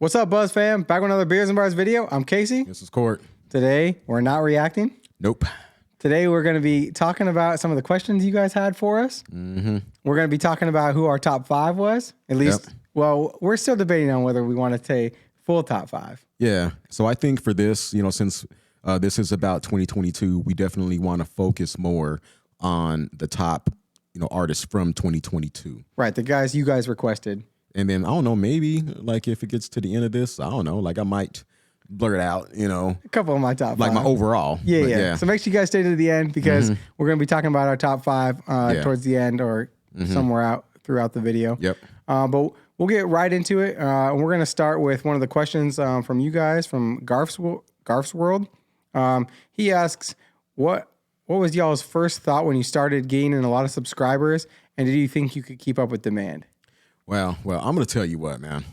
What's up, Buzz fam? Back with another Beers and Bars video. I'm Casey. This is Court. Today, we're not reacting. Nope. Today, we're going to be talking about some of the questions you guys had for us. Mm-hmm. We're going to be talking about who our top 5 was. At least, well, we're still debating on whether we want to say full top 5. Yeah. So I think for this, since this is about 2022, we definitely want to focus more on the top, artists from 2022. Right. The guys you guys requested. And then, I don't know, maybe, like, if it gets to the end of this, I don't know, like, I might blur it out, A couple of my top 5. Like, my overall. Yeah. So make sure you guys stay to the end because we're going to be talking about our top 5 towards the end or somewhere out throughout the video. Yep. But we'll get right into it. We're going to start with one of the questions from you guys from Garf's World. He asks, what was y'all's first thought when you started gaining a lot of subscribers? And did you think you could keep up with demand? Well, I'm going to tell you what, man.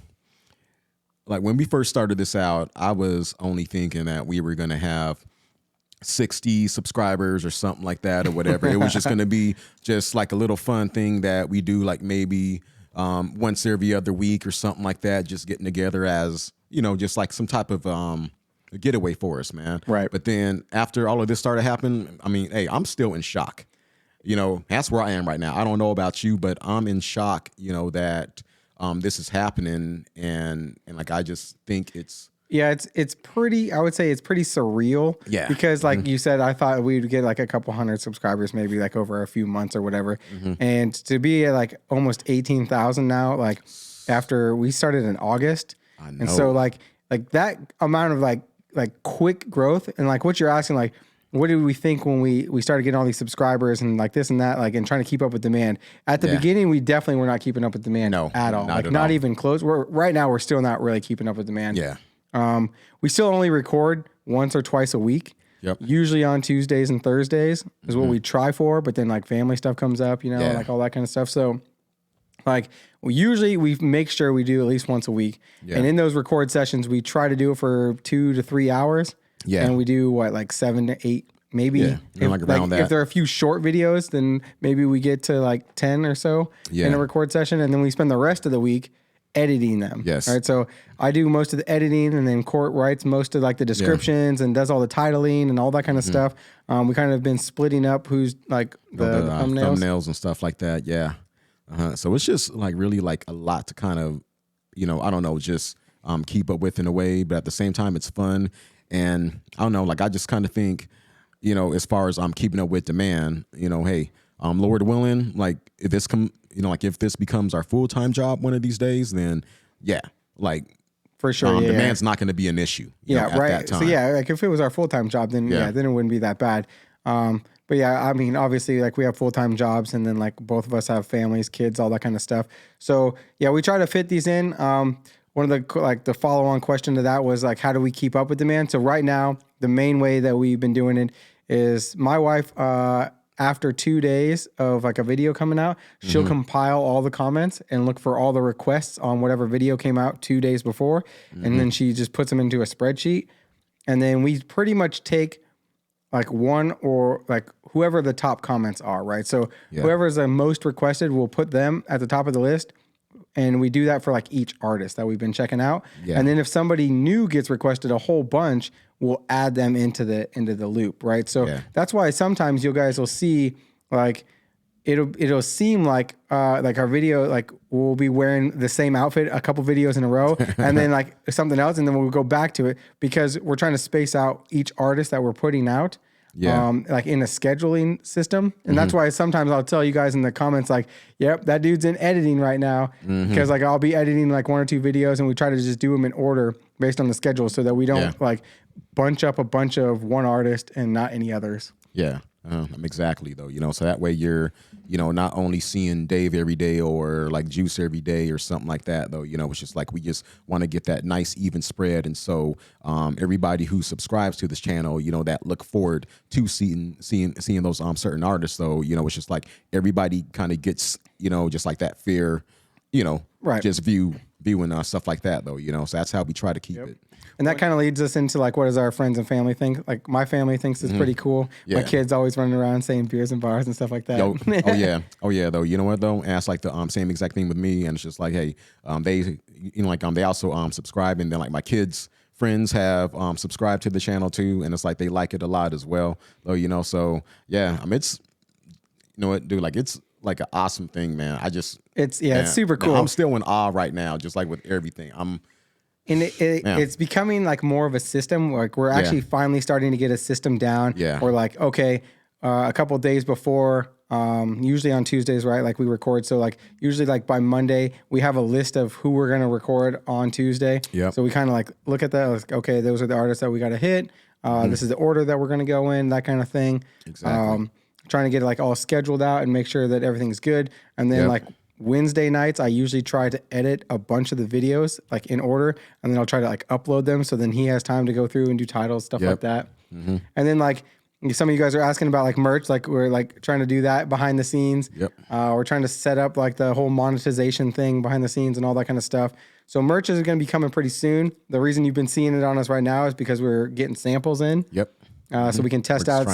Like, when we first started this out, I was only thinking that we were going to have 60 subscribers or something like that or whatever. It was just going to be just like a little fun thing that we do, like maybe once every other week or something like that, just getting together as, just like some type of a getaway for us, man. Right. But then after all of this started happening, I mean, hey, I'm still in shock. That's where I am right now. I don't know about you, but I'm in shock, that this is happening. And like, I just think it's. Yeah, it's pretty, I would say it's pretty surreal. Yeah. Because like you said, I thought we'd get like a couple hundred subscribers, maybe like over a few months or whatever. And to be at like almost 18,000 now, like after we started in August. I know. And so like that amount of like quick growth and like what you're asking, like, what did we think when we started getting all these subscribers and like this and that, like, and trying to keep up with demand? At the beginning, we definitely were not keeping up with demand at all. Not even close. Right now, we're still not really keeping up with demand. Yeah. We still only record once or twice a week. Yep. Usually on Tuesdays and Thursdays is what we try for, but then like family stuff comes up, like all that kind of stuff. So like usually we make sure we do at least once a week. Yeah. And in those record sessions, we try to do it for 2 to 3 hours. Yeah. And we do like 7 to 8, maybe. Yeah. If there are a few short videos, then maybe we get to like 10 or so in a record session. And then we spend the rest of the week editing them. Yes. All right. So I do most of the editing and then Court writes most of like the descriptions and does all the titling and all that kind of stuff. We kind of been splitting up who's like the thumbnails and stuff like that. Yeah. So it's just like really like a lot to kind of, I don't know, just keep up with in a way. But at the same time, it's fun. And I don't know, like I just kind of think, as far as I'm keeping up with demand, hey, Lord willing, like if this if this becomes our full-time job one of these days, then yeah, like for sure, demand's not going to be an issue. At that time. So yeah, like if it was our full-time job, then then it wouldn't be that bad. But yeah, I mean, obviously, like we have full-time jobs, and then like both of us have families, kids, all that kind of stuff. So yeah, we try to fit these in. One of the follow-on question to that was like, how do we keep up with demand? So right now, the main way that we've been doing it is my wife, after 2 days of like a video coming out, she'll compile all the comments and look for all the requests on whatever video came out 2 days before. And then she just puts them into a spreadsheet. And then we pretty much take like one or like whoever the top comments are, right? So whoever is the most requested, we'll put them at the top of the list. And we do that for like each artist that we've been checking out. Yeah. And then if somebody new gets requested a whole bunch, we'll add them into the loop, right? So that's why sometimes you guys will see like it'll seem like our video, like we'll be wearing the same outfit a couple videos in a row and then like something else, and then we'll go back to it because we're trying to space out each artist that we're putting out. Like in a scheduling system. And that's why sometimes I'll tell you guys in the comments, like, yep, that dude's in editing right now. Because like I'll be editing like 1 or 2 videos and we try to just do them in order based on the schedule so that we don't like bunch up a bunch of one artist and not any others. Yeah. Exactly though, so that way you're, not only seeing Dave every day or like Juice every day or something like that though, it's just like we just want to get that nice even spread. And so everybody who subscribes to this channel, that look forward to seeing those certain artists though, it's just like everybody kind of gets, just like that fair, just view viewing stuff like that, though. So that's how we try to keep it. And that kind of leads us into like, what does our friends and family think? Like my family thinks it's pretty cool. Yeah. My kids always running around saying beers and bars and stuff like that. Oh yeah, though. You know what though? And that's like the same exact thing with me. And it's just like, hey, they also subscribe, and then like my kids' friends have subscribed to the channel too, and it's like they like it a lot as well. Though, so yeah, it's what, dude, like it's like an awesome thing, man. It's super cool. I'm still in awe right now, just like with everything. And it's becoming like more of a system. Like we're actually finally starting to get a system down. Yeah. We're like, okay, a couple of days before, usually on Tuesdays, right? Like we record. So like usually like by Monday, we have a list of who we're going to record on Tuesday. Yeah. So we kind of like look at that. Like, okay, those are the artists that we got to hit. This is the order that we're going to go in, that kind of thing. Exactly. Trying to get it like all scheduled out and make sure that everything's good. And then like Wednesday nights, I usually try to edit a bunch of the videos like in order, and then I'll try to like upload them so then he has time to go through and do titles, stuff like that. And then like some of you guys are asking about like merch, like we're like trying to do that behind the scenes. We're trying to set up like the whole monetization thing behind the scenes and all that kind of stuff. So merch is going to be coming pretty soon. The reason you've been seeing it on us right now is because we're getting samples in. So we can test out,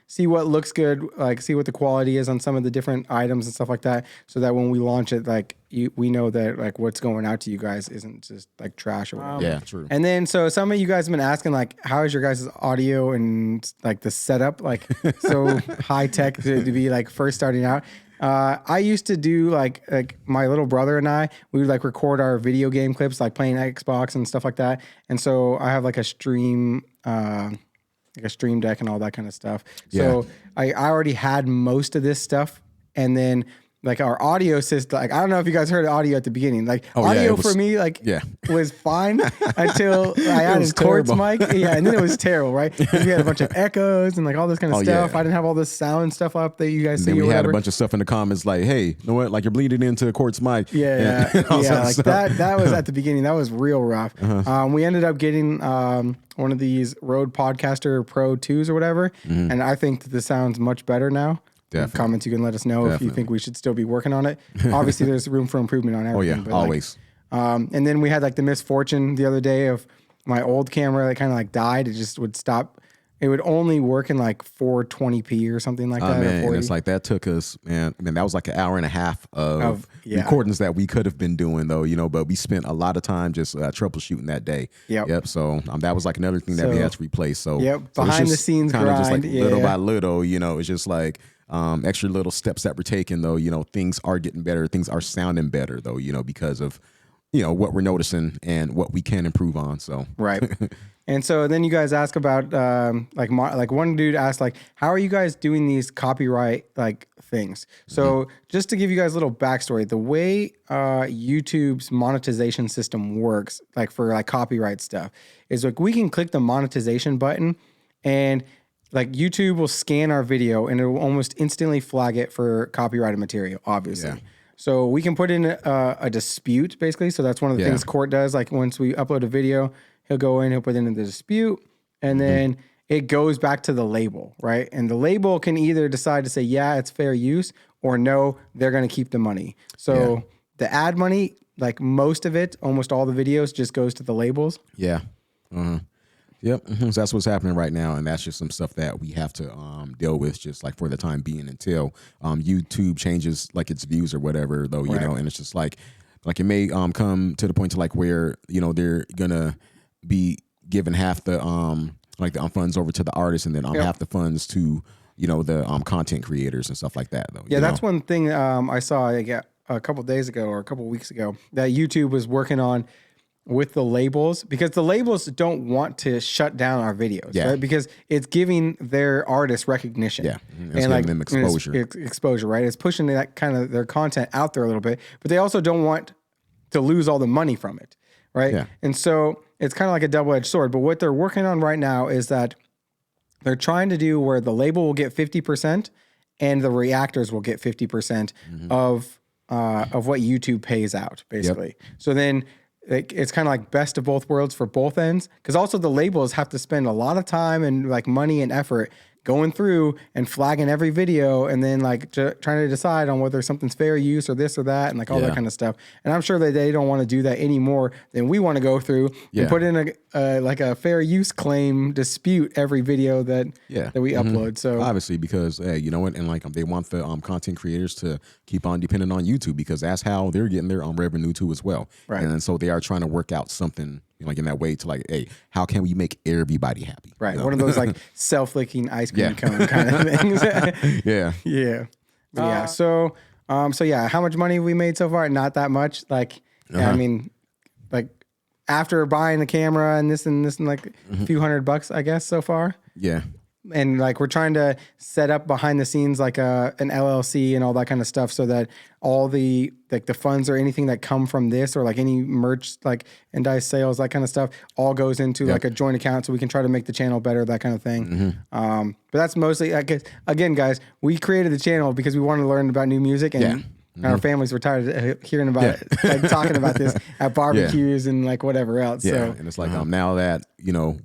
see what looks good, like see what the quality is on some of the different items and stuff like that, so that when we launch it, like we know that like what's going out to you guys isn't just like trash or whatever. Yeah, true. And then so some of you guys have been asking like, how is your guys' audio and like the setup like so high tech to be like first starting out? I used to do like my little brother and I, we would like record our video game clips, like playing Xbox and stuff like that. And so I have like a stream deck and all that kind of stuff. So I already had most of this stuff. And then like our audio system, like I don't know if you guys heard audio at the beginning. Like audio for me, like was fine until I added Quartz mic. Yeah, and then it was terrible, right? Because we had a bunch of echoes and like all this kind of stuff. I didn't have all this sound stuff up that you guys see. And we had a bunch of stuff in the comments like, hey, you know what? Like you're bleeding into a Quartz mic. Yeah. Like that was at the beginning. That was real rough. We ended up getting one of these Rode Podcaster Pro 2s or whatever. And I think that the sound's much better now. Definitely. Comments, you can let us know if you think we should still be working on it. Obviously, there's room for improvement on everything. But always. Like, and then we had like the misfortune the other day of my old camera that kind of like died. It just would stop. It would only work in like 420p or something like that. Man, and it's like that took us, man. I mean, that was like an hour and a half of recordings that we could have been doing, though, but we spent a lot of time just troubleshooting that day. So that was like another thing that we had to replace. So behind the scenes kind grind. Of just like little by little, it's just like extra little steps that we're taking, though. Things are getting better. Things are sounding better, though. Because of what we're noticing and what we can improve on. So right. And so then you guys ask about like one dude asked like, how are you guys doing these copyright like things? So just to give you guys a little backstory, the way YouTube's monetization system works, like for like copyright stuff, is like we can click the monetization button and like YouTube will scan our video and it will almost instantly flag it for copyrighted material, obviously. So we can put in a dispute basically. So that's one of the things Court does. Like once we upload a video, he'll go in, he'll put in the dispute, and then it goes back to the label, right? And the label can either decide to say, yeah, it's fair use, or no, they're going to keep the money. So the ad money, like most of it, almost all the videos just goes to the labels. Yeah. Yep. So that's what's happening right now. And that's just some stuff that we have to deal with just like for the time being until YouTube changes like its views or whatever, though, and it's just like it may come to the point to like where, they're going to be giving half the the funds over to the artists and then half the funds to the content creators and stuff like that, though. That's one thing I saw a couple days ago or a couple weeks ago that YouTube was working on with the labels, because the labels don't want to shut down our videos, right? Because it's giving their artists recognition, it's giving them exposure, exposure, right? It's pushing that kind of their content out there a little bit, but they also don't want to lose all the money from it, right? And so it's kind of like a double-edged sword. But what they're working on right now is that they're trying to do where the label will get 50% and the reactors will get 50% of what YouTube pays out, basically. So then it's kind of like best of both worlds for both ends, because also the labels have to spend a lot of time and like money and effort going through and flagging every video and then like trying to decide on whether something's fair use or this or that and like all that kind of stuff. And I'm sure that they don't want to do that anymore than we want to go through and put in a fair use claim dispute every video that we upload. So obviously, because hey, you know what, and like they want the content creators to keep on depending on YouTube because that's how they're getting their revenue too as well. Right. And so they are trying to work out something like in that way to like, hey, how can we make everybody happy? Right. You know? One of those like self-licking ice cream cone kind of things. Yeah. Yeah. So how much money have we made so far? Not that much. Like, I mean, like after buying the camera and this and like a few $100, I guess, so far. Yeah. And like we're trying to set up behind the scenes like an LLC and all that kind of stuff so that all the like the funds or anything that come from this or like any merch like merchandise sales, that kind of stuff all goes into like a joint account so we can try to make the channel better, that kind of thing. But that's mostly, I guess, again, guys, we created the channel because we wanted to learn about new music and our families were tired of hearing about it, like talking about this at barbecues and like whatever else. Yeah, so, and it's like now that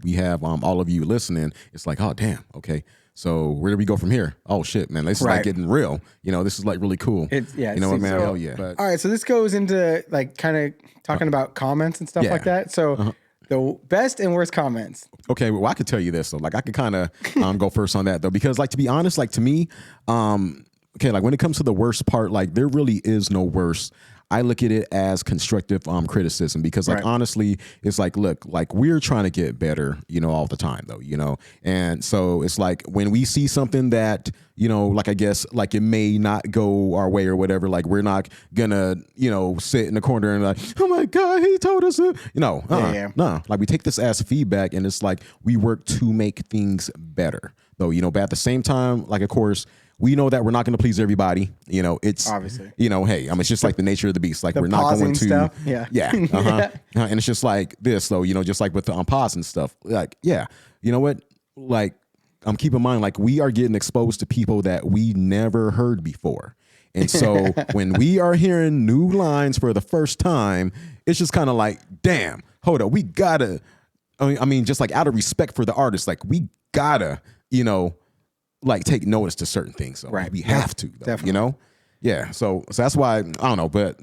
we have all of you listening, it's like, oh damn, okay. So where do we go from here? Oh shit, man, this is like getting real. This is like really cool. It's you know what, man? Hell yeah. But, all right, so this goes into like kind of talking about comments and stuff like that. So the best and worst comments. Okay, well I could tell you this though. Like I could kind of go first on that though, because like to be honest, like to me, okay, like when it comes to the worst part, like there really is no worst. I look at it as constructive criticism because like honestly, it's like, look, like we're trying to get better, all the time though, and so it's like when we see something that, like I guess like it may not go our way or whatever, like we're not gonna, sit in the corner and like, oh my God, he told us to, no, like we take this as feedback and it's like we work to make things better though, but at the same time, like of course, we know that we're not going to please everybody. It's obviously, hey, it's just like the nature of the beast. Like we're not going to, stuff. And it's just like this though, just like with the pause and stuff. Like, yeah, you know what? Like, keep in mind, like we are getting exposed to people that we never heard before. And so when we are hearing new lines for the first time, it's just kind of like, damn, hold up, we gotta, I mean, just like out of respect for the artist, like we gotta, like take notice to certain things. So we have to, though, definitely. Yeah. So that's why I don't know, but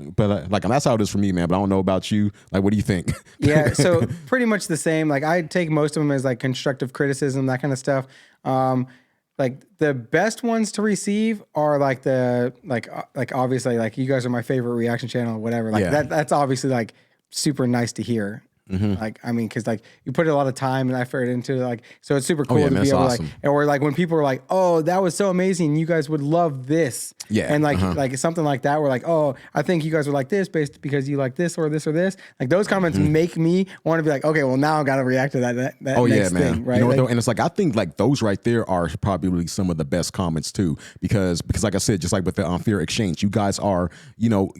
like that's how it is for me, man. But I don't know about you. Like, what do you think? Yeah. So pretty much the same. Like I take most of them as like constructive criticism, that kind of stuff. Like the best ones to receive are like like obviously like you guys are my favorite reaction channel or whatever. Like that's obviously like super nice to hear. Like, I mean, cause like you put a lot of time and effort into it, like, so it's super cool to be able to like, or like when people are like, oh, that was so amazing. You guys would love this. Yeah. And like something like that, we're like, oh, I think you guys would like this based because you like this or this or this. Like those comments make me want to be like, okay, well now I got to react to that next thing. Right. And it's like, I think like those right there are probably some of the best comments too, because like I said, just like with the Fair Exchange, you guys are,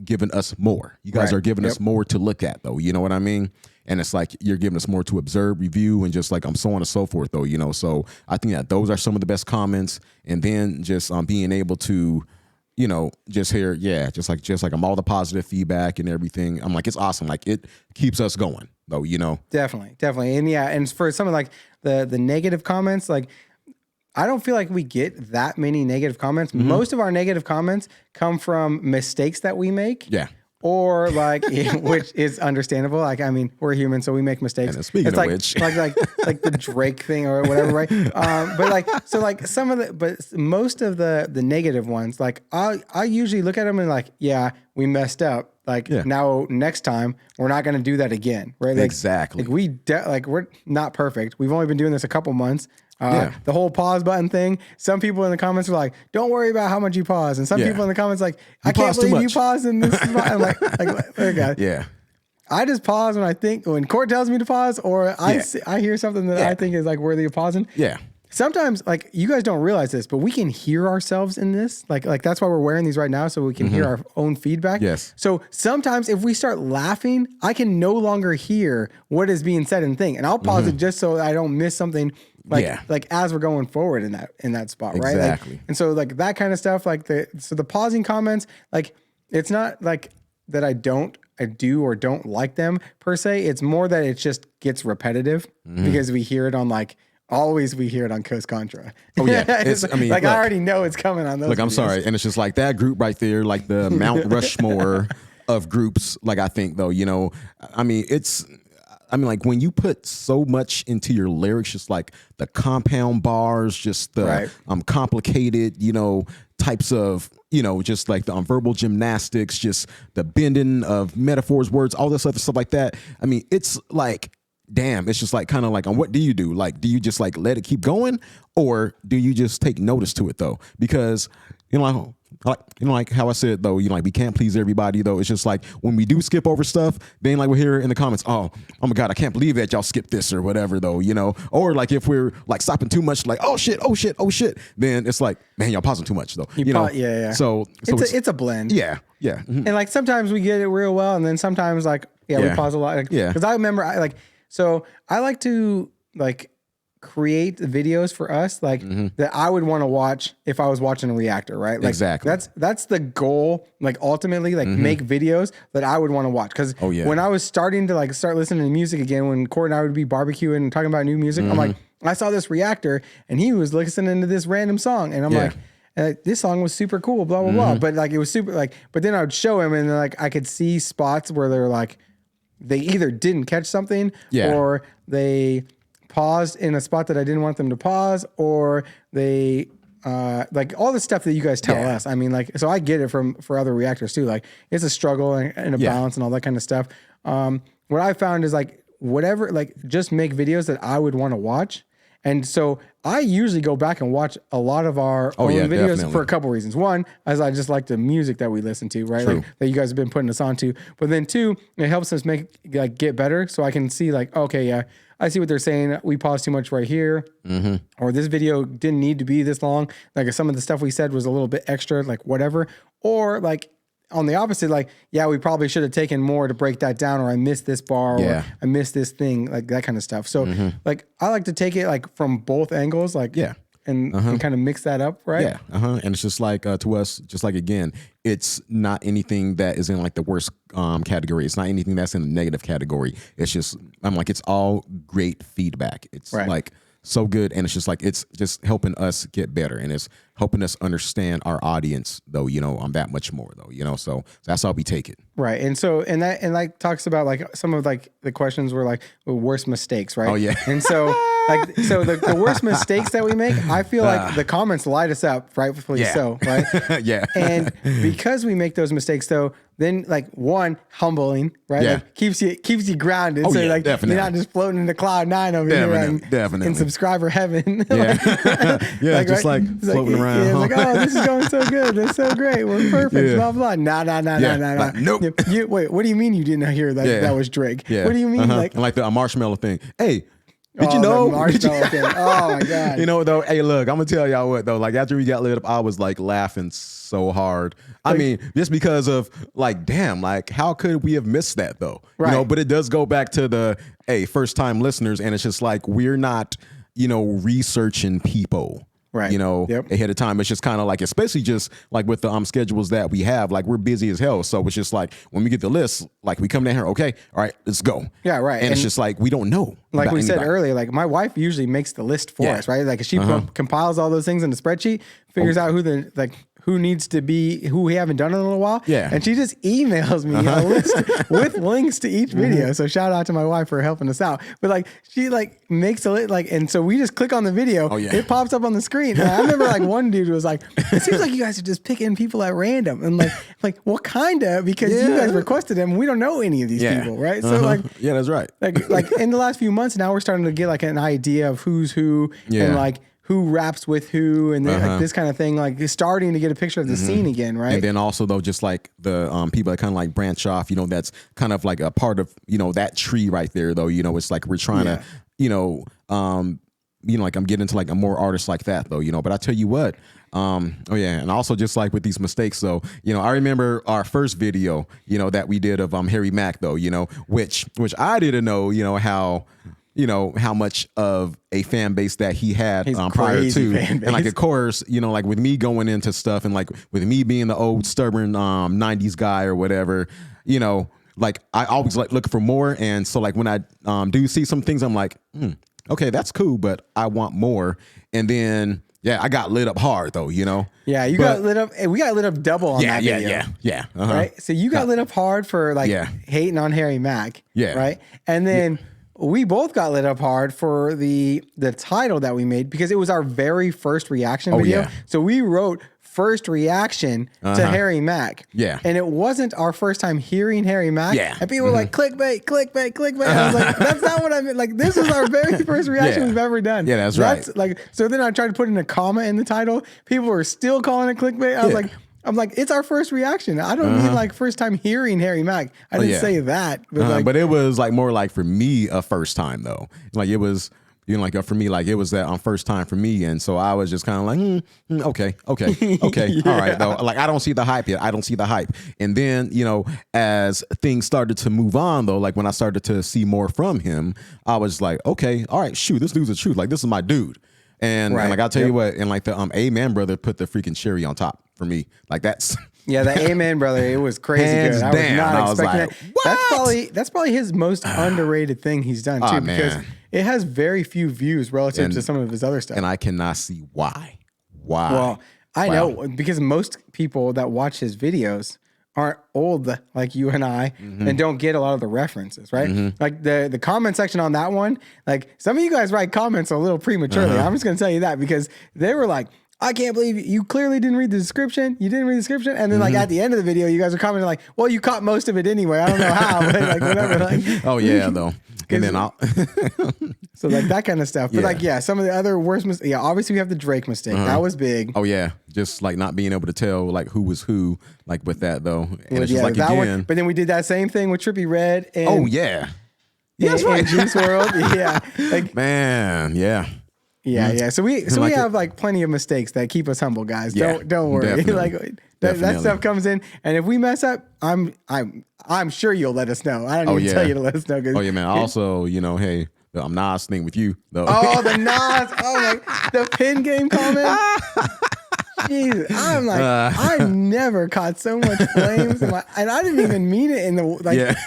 giving us more. You guys are giving us more to look at though. You know what I mean? And it's like you're giving us more to observe, review, and just like so on and so forth, though, So I think that those are some of the best comments. And then just being able to, just hear, just like all the positive feedback and everything. I'm like, it's awesome. Like it keeps us going, though, Definitely. And for some of like the negative comments, like I don't feel like we get that many negative comments. Most of our negative comments come from mistakes that we make. Yeah. Or like, which is understandable. Like, I mean, we're human, so we make mistakes. And speaking it's of like, which, like the Drake thing or whatever, right? But like, so like but most of the negative ones, like I usually look at them and like, yeah, we messed up. Like now, next time we're not going to do that again, right? Like, exactly. Like we're not perfect. We've only been doing this a couple months. The whole pause button thing. Some people in the comments were like, "Don't worry about how much you pause," and some people in the comments like, "I can't believe you paused in this." I'm like, okay. Yeah. I just pause when Court tells me to pause, or I hear something that I think is like worthy of pausing. Yeah. Sometimes, like you guys don't realize this, but we can hear ourselves in this. Like that's why we're wearing these right now, so we can hear our own feedback. Yes. So sometimes, if we start laughing, I can no longer hear what is being said and think, and I'll pause it just so I don't miss something. Like as we're going forward in that spot, right? Exactly. Like, and so like that kind of stuff, like the pausing comments, like it's not like that I do or don't like them per se. It's more that it just gets repetitive because we hear it on like always we hear it on Coast Contra. Oh yeah, I mean, like look, I already know it's coming on those. Look, I'm videos. sorry, and it's just like that group right there, like the Mount Rushmore of groups. Like I think though, I mean, like when you put so much into your lyrics, just like the compound bars, just the complicated, types of, just like the verbal gymnastics, just the bending of metaphors, words, all this other stuff like that. I mean, it's like, damn, it's just like kind of like, what do you do? Like, do you just like let it keep going, or do you just take notice to it though? Because like how I said though, like we can't please everybody though. It's just like when we do skip over stuff, then like we're here in the comments, oh my God, I can't believe that y'all skipped this or whatever though, or like if we're like stopping too much, like oh shit, then it's like, man, y'all pausing too much though. Yeah. So it's a blend. Yeah. Mm-hmm. And like sometimes we get it real well, and then sometimes like we pause a lot. Like, because I remember so I like to like create videos for us like that I would want to watch if I was watching a reactor, right? Like exactly. That's the goal. Like ultimately, like make videos that I would want to watch. Because when I was starting to like start listening to music again, when Court and I would be barbecuing and talking about new music, I'm like, I saw this reactor and he was listening to this random song, and I'm like, this song was super cool, blah blah blah. But like it was super like, but then I would show him, and like I could see spots where they're like, they either didn't catch something or they paused in a spot that I didn't want them to pause, or they like all the stuff that you guys tell us. I mean, like, so I get it for other reactors too. Like it's a struggle and a balance and all that kind of stuff. What I found is like whatever, like just make videos that I would want to watch. And so I usually go back and watch a lot of our own videos definitely. For a couple reasons. One, as I just like the music that we listen to, right? Like, that you guys have been putting us on to. But then two, it helps us get better. So I can see like, okay, yeah, I see what they're saying. We paused too much right here. Or this video didn't need to be this long. Like some of the stuff we said was a little bit extra, like whatever. Or like on the opposite, like, yeah, we probably should have taken more to break that down, or I missed this bar, or I missed this thing, like that kind of stuff. So like I like to take it like from both angles, like and kind of mix that up, right? Yeah. And it's just like to us, just like again, it's not anything that is in like the worst category. It's not anything that's in the negative category. It's just it's all great feedback. It's like so good, and it's just like it's just helping us get better, and it's helping us understand our audience though, on that much more though, so that's how we take it. Right. And so and like talks about like some of like the questions were like the worst mistakes, right? Oh yeah. And so like the worst mistakes that we make, I feel like the comments light us up, rightfully so, right? Yeah. And because we make those mistakes though, then like one, humbling, right? Yeah. Like keeps you grounded. Oh, so yeah, like definitely. you're not just floating into cloud nine over here in subscriber heaven. Yeah. Just like floating around. Yeah, like, oh, this is going so good. That's so great. We're perfect. Blah blah. Nah. Like, nope. Wait, what do you mean you didn't hear that? That was Drake. Yeah. What do you mean? And like the marshmallow thing. Hey, did you know? Marshmallow thing. Oh my God. Though, hey, look, I'm gonna tell y'all what though. Like after we got lit up, I was like laughing so hard. I mean, just because of like, damn, like how could we have missed that though? Right. But it does go back to the first time listeners, and it's just like we're not, researching people. Right. Ahead of time. It's just kind of like, especially just like with the schedules that we have, like we're busy as hell. So it's just like when we get the list, like we come down here, okay, all right, let's go. Yeah, right. And it's just like we don't know. Like we said earlier, like my wife usually makes the list for us, right? Like she compiles all those things in the spreadsheet, figures out who needs to be, who we haven't done in a little while. Yeah. And she just emails me a list with links to each video. So shout out to my wife for helping us out. But like she like makes a list, like, and so we just click on the video. Oh, yeah. It pops up on the screen. And I remember like one dude was like, it seems like you guys are just picking people at random. And like, well, kind of, because you guys requested them. And we don't know any of these people, right? So like, yeah, that's right. Like in the last few months now, we're starting to get like an idea of who's who and like who raps with who, and then like this kind of thing, like starting to get a picture of the scene again, right? And then also though, just like the people that kind of like branch off, that's kind of like a part of that tree right there though. It's like we're trying to, like I'm getting into like a more artists like that though, But I tell you what, and also just like with these mistakes though, I remember our first video, that we did of Harry Mack though, which I didn't know, how much of a fan base that he had prior to, and like of course, like with me going into stuff and like with me being the old stubborn 90s guy or whatever, like I always like looking for more, and so like when I do see some things, I'm like, okay, that's cool, but I want more. And then, I got lit up hard though, you know? Yeah, you got lit up. We got lit up double on that video. Yeah. Right? So you got lit up hard for like hating on Harry Mack. Yeah. Right? And then we both got lit up hard for the title that we made because it was our very first reaction video. Yeah. So we wrote first reaction to Harry Mack. Yeah. And it wasn't our first time hearing Harry Mack. Yeah. And people were like, clickbait. I was like, that's not what I meant. Like, this was our very first reaction we've ever done. Yeah, that's right. Like, so then I tried to put in a comma in the title. People were still calling it clickbait. I was like, it's our first reaction. I don't mean like first time hearing Harry Mack. I didn't say that. But, but it was like more like for me a first time though. Like it was, you know, like for me, like it was that first time for me. And so I was just kind of like, okay. All right though. Like I don't see the hype yet. I don't see the hype. And then, you know, as things started to move on though, like when I started to see more from him, I was like, okay, all right, shoot, this dude's the truth. Like this is my dude. And like I'll tell you what, and like the Amen brother put the freaking cherry on top for me. Like that's yeah, the Amen brother, it was crazy hands good. down. I was not expecting like, that. That's probably his most underrated thing he's done too, because it has very few views relative to some of his other stuff. And I cannot see why. Well, I know because most people that watch his videos aren't old like you and I and don't get a lot of the references, right? Like the comment section on that one, like some of you guys write comments a little prematurely. I'm just going to tell you that because they were like, I can't believe you clearly didn't read the description. You didn't read the description. And then like at the end of the video, you guys are commenting like, well, you caught most of it anyway. I don't know how, but like whatever. Like, oh yeah, though. And then so like that kind of stuff. But like, some of the other worst mistakes. Yeah, obviously we have the Drake mistake. That was big. Oh yeah. Just like not being able to tell like who was who, like with that though. And it's just like that again. One, but then we did that same thing with Trippie Redd. And, Yeah, that's right. Juice WRLD. Like man, yeah. So we have like plenty of mistakes that keep us humble, guys. Don't worry. Like that stuff comes in, and if we mess up, I'm sure you'll let us know. I don't need to tell you to let us know. Oh yeah, man. Also, you know, hey, I'm Nas thing with you though. Oh, the Nas. Oh my, the pin game comment. Jesus, I'm like, I never caught so much flames, and I didn't even mean it in the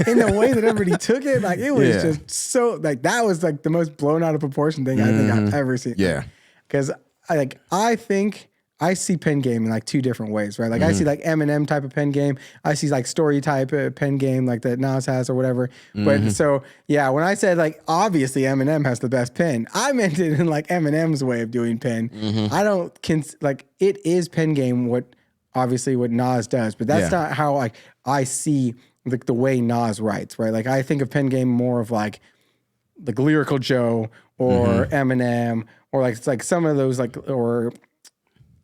in the way that everybody took it. Like it was just so like that was like the most blown out of proportion thing I think I've ever seen. Yeah, because I think I see pen game in like two different ways, right? Like I see like Eminem type of pen game. I see like story type of pen game like that Nas has or whatever. But so yeah, when I said like obviously Eminem has the best pen, I meant it in like Eminem's way of doing pen. I don't like it is pen game what Nas does, but that's not how like I see like the way Nas writes, right? Like I think of pen game more of like Lyrical Joe or Eminem or like it's like some of those like or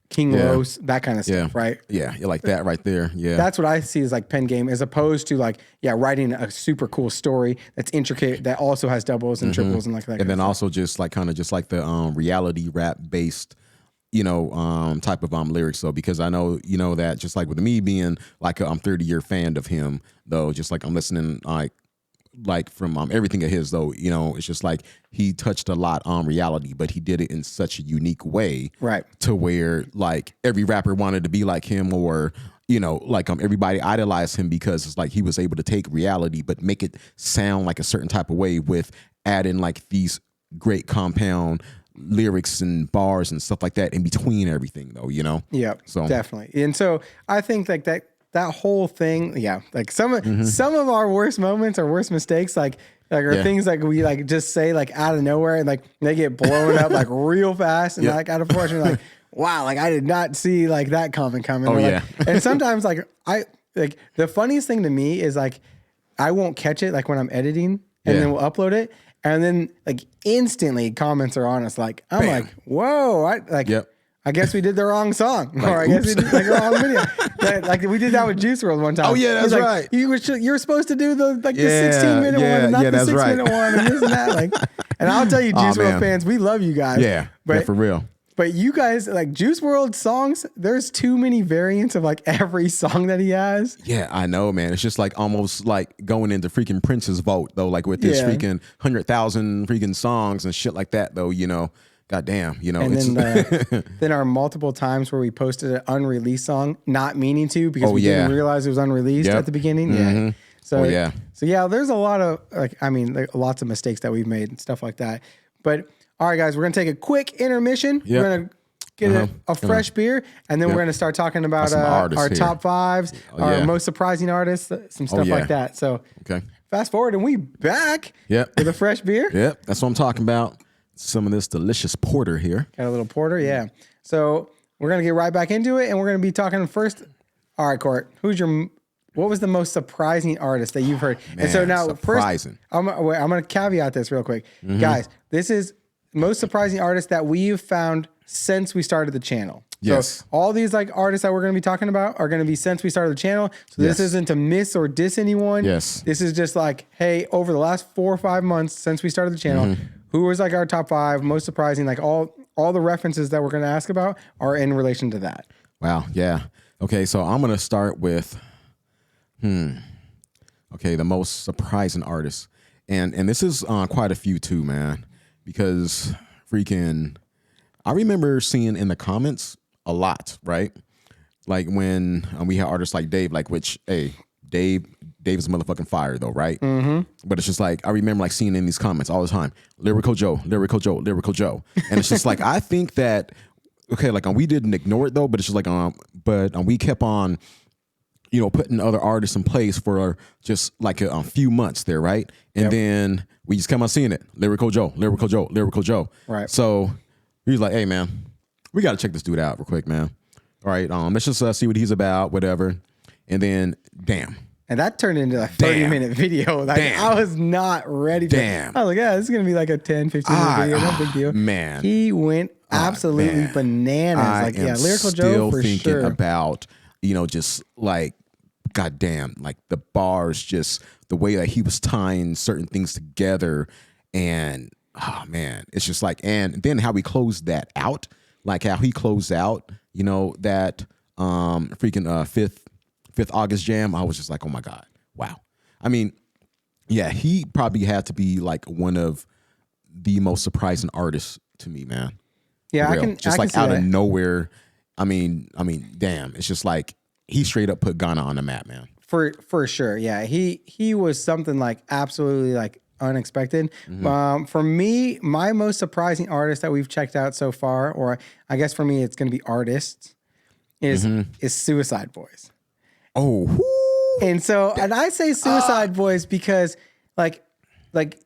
King Los, that kind of stuff, right? Yeah, you're like that right there. Yeah. That's what I see as like pen game as opposed to like, writing a super cool story that's intricate, that also has doubles and triples and like that. And then also just like kind of just like the reality rap based, you know, type of lyrics though, because I know, you know, that just like with me being like a 30-year fan of him though, just like I'm listening like from everything of his though, you know, it's just like he touched a lot on reality, but he did it in such a unique way, right? To where like every rapper wanted to be like him, or you know, like everybody idolized him because it's like he was able to take reality but make it sound like a certain type of way with adding like these great compound lyrics and bars and stuff like that in between everything though, you know? Yeah, so definitely. And so I think like that whole thing, like some of our worst moments or worst mistakes, like are things like we like just say like out of nowhere and like they get blown up like real fast and like out of proportion, like wow, like I did not see like that comment coming. Oh like, and sometimes like I like the funniest thing to me is like I won't catch it like when I'm editing and then we'll upload it and then like instantly comments are on us like I'm like whoa, I guess we did the wrong song, like, or I guess we did like the wrong video. Like we did that with Juice WRLD one time. Oh yeah, that's right. You were supposed to do the 16-minute one, and not the 6-minute one, and this and that. Like, and I'll tell you, Juice WRLD fans, we love you guys. Yeah, but for real. But you guys like Juice WRLD songs. There's too many variants of like every song that he has. Yeah, I know, man. It's just like almost like going into freaking Prince's vault though, like with his freaking 100,000 freaking songs and shit like that though, you know. God damn, you know. And then our multiple times where we posted an unreleased song, not meaning to, because we didn't realize it was unreleased at the beginning. Yeah. So there's a lot of like, I mean, like, lots of mistakes that we've made and stuff like that. But all right, guys, we're going to take a quick intermission. Yep. We're going to get a fresh beer, and then we're going to start talking about our here. top 5s, our most surprising artists, some stuff like that. So fast forward, and we back with a fresh beer. Yep, that's what I'm talking about. Some of this delicious porter here. Got a little porter, yeah. So we're going to get right back into it, and we're going to be talking first. All right, Court, what was the most surprising artist that you've heard? Man, and so now surprising. First, I'm going to caveat this real quick. Guys, this is most surprising artist that we've found since we started the channel. Yes. So all these like artists that we're going to be talking about are going to be since we started the channel. So this isn't to miss or diss anyone. Yes. This is just like, hey, over the last 4 or 5 months since we started the channel, who was like our top 5 most surprising? Like all the references that we're going to ask about are in relation to that. Wow. Yeah. Okay. So I'm going to start with, okay, the most surprising artist, and this is quite a few too, man, because freaking. I remember seeing in the comments a lot, right? Like when we had artists like Dave, like Dave is motherfucking fire though, right? But it's just like I remember like seeing in these comments all the time, Lyrical Joe, and it's just like I think that like we didn't ignore it though, but it's just like we kept on, putting other artists in place for just like a few months there, right? And then we just kept on seeing it, Lyrical Joe. Right. So. He's like, hey, man, we got to check this dude out real quick, man. All right, let's just see what he's about, whatever. And then, damn. And that turned into a 30-minute video. Like, I was not ready for it. I was like, yeah, this is going to be like a 10, 15-minute video. No big deal. Man. He went absolutely bananas. Lyrical Joe for thinking sure. about, just like, goddamn, like the bars, just the way that he was tying certain things together. And oh man, it's just like, and then how we closed that out, like how he closed out, that freaking 5th August jam. I was just like, oh my God, wow. I mean, yeah, he probably had to be like one of the most surprising artists to me, man. Yeah, out of nowhere. I mean, damn, it's just like he straight up put Ghana on the map, man. For sure, yeah. He was something like absolutely like unexpected. For me, my most surprising artist that we've checked out so far, or I guess for me, it's going to be artists, is Suicide Boys. Oh, and I say Suicide Boys because like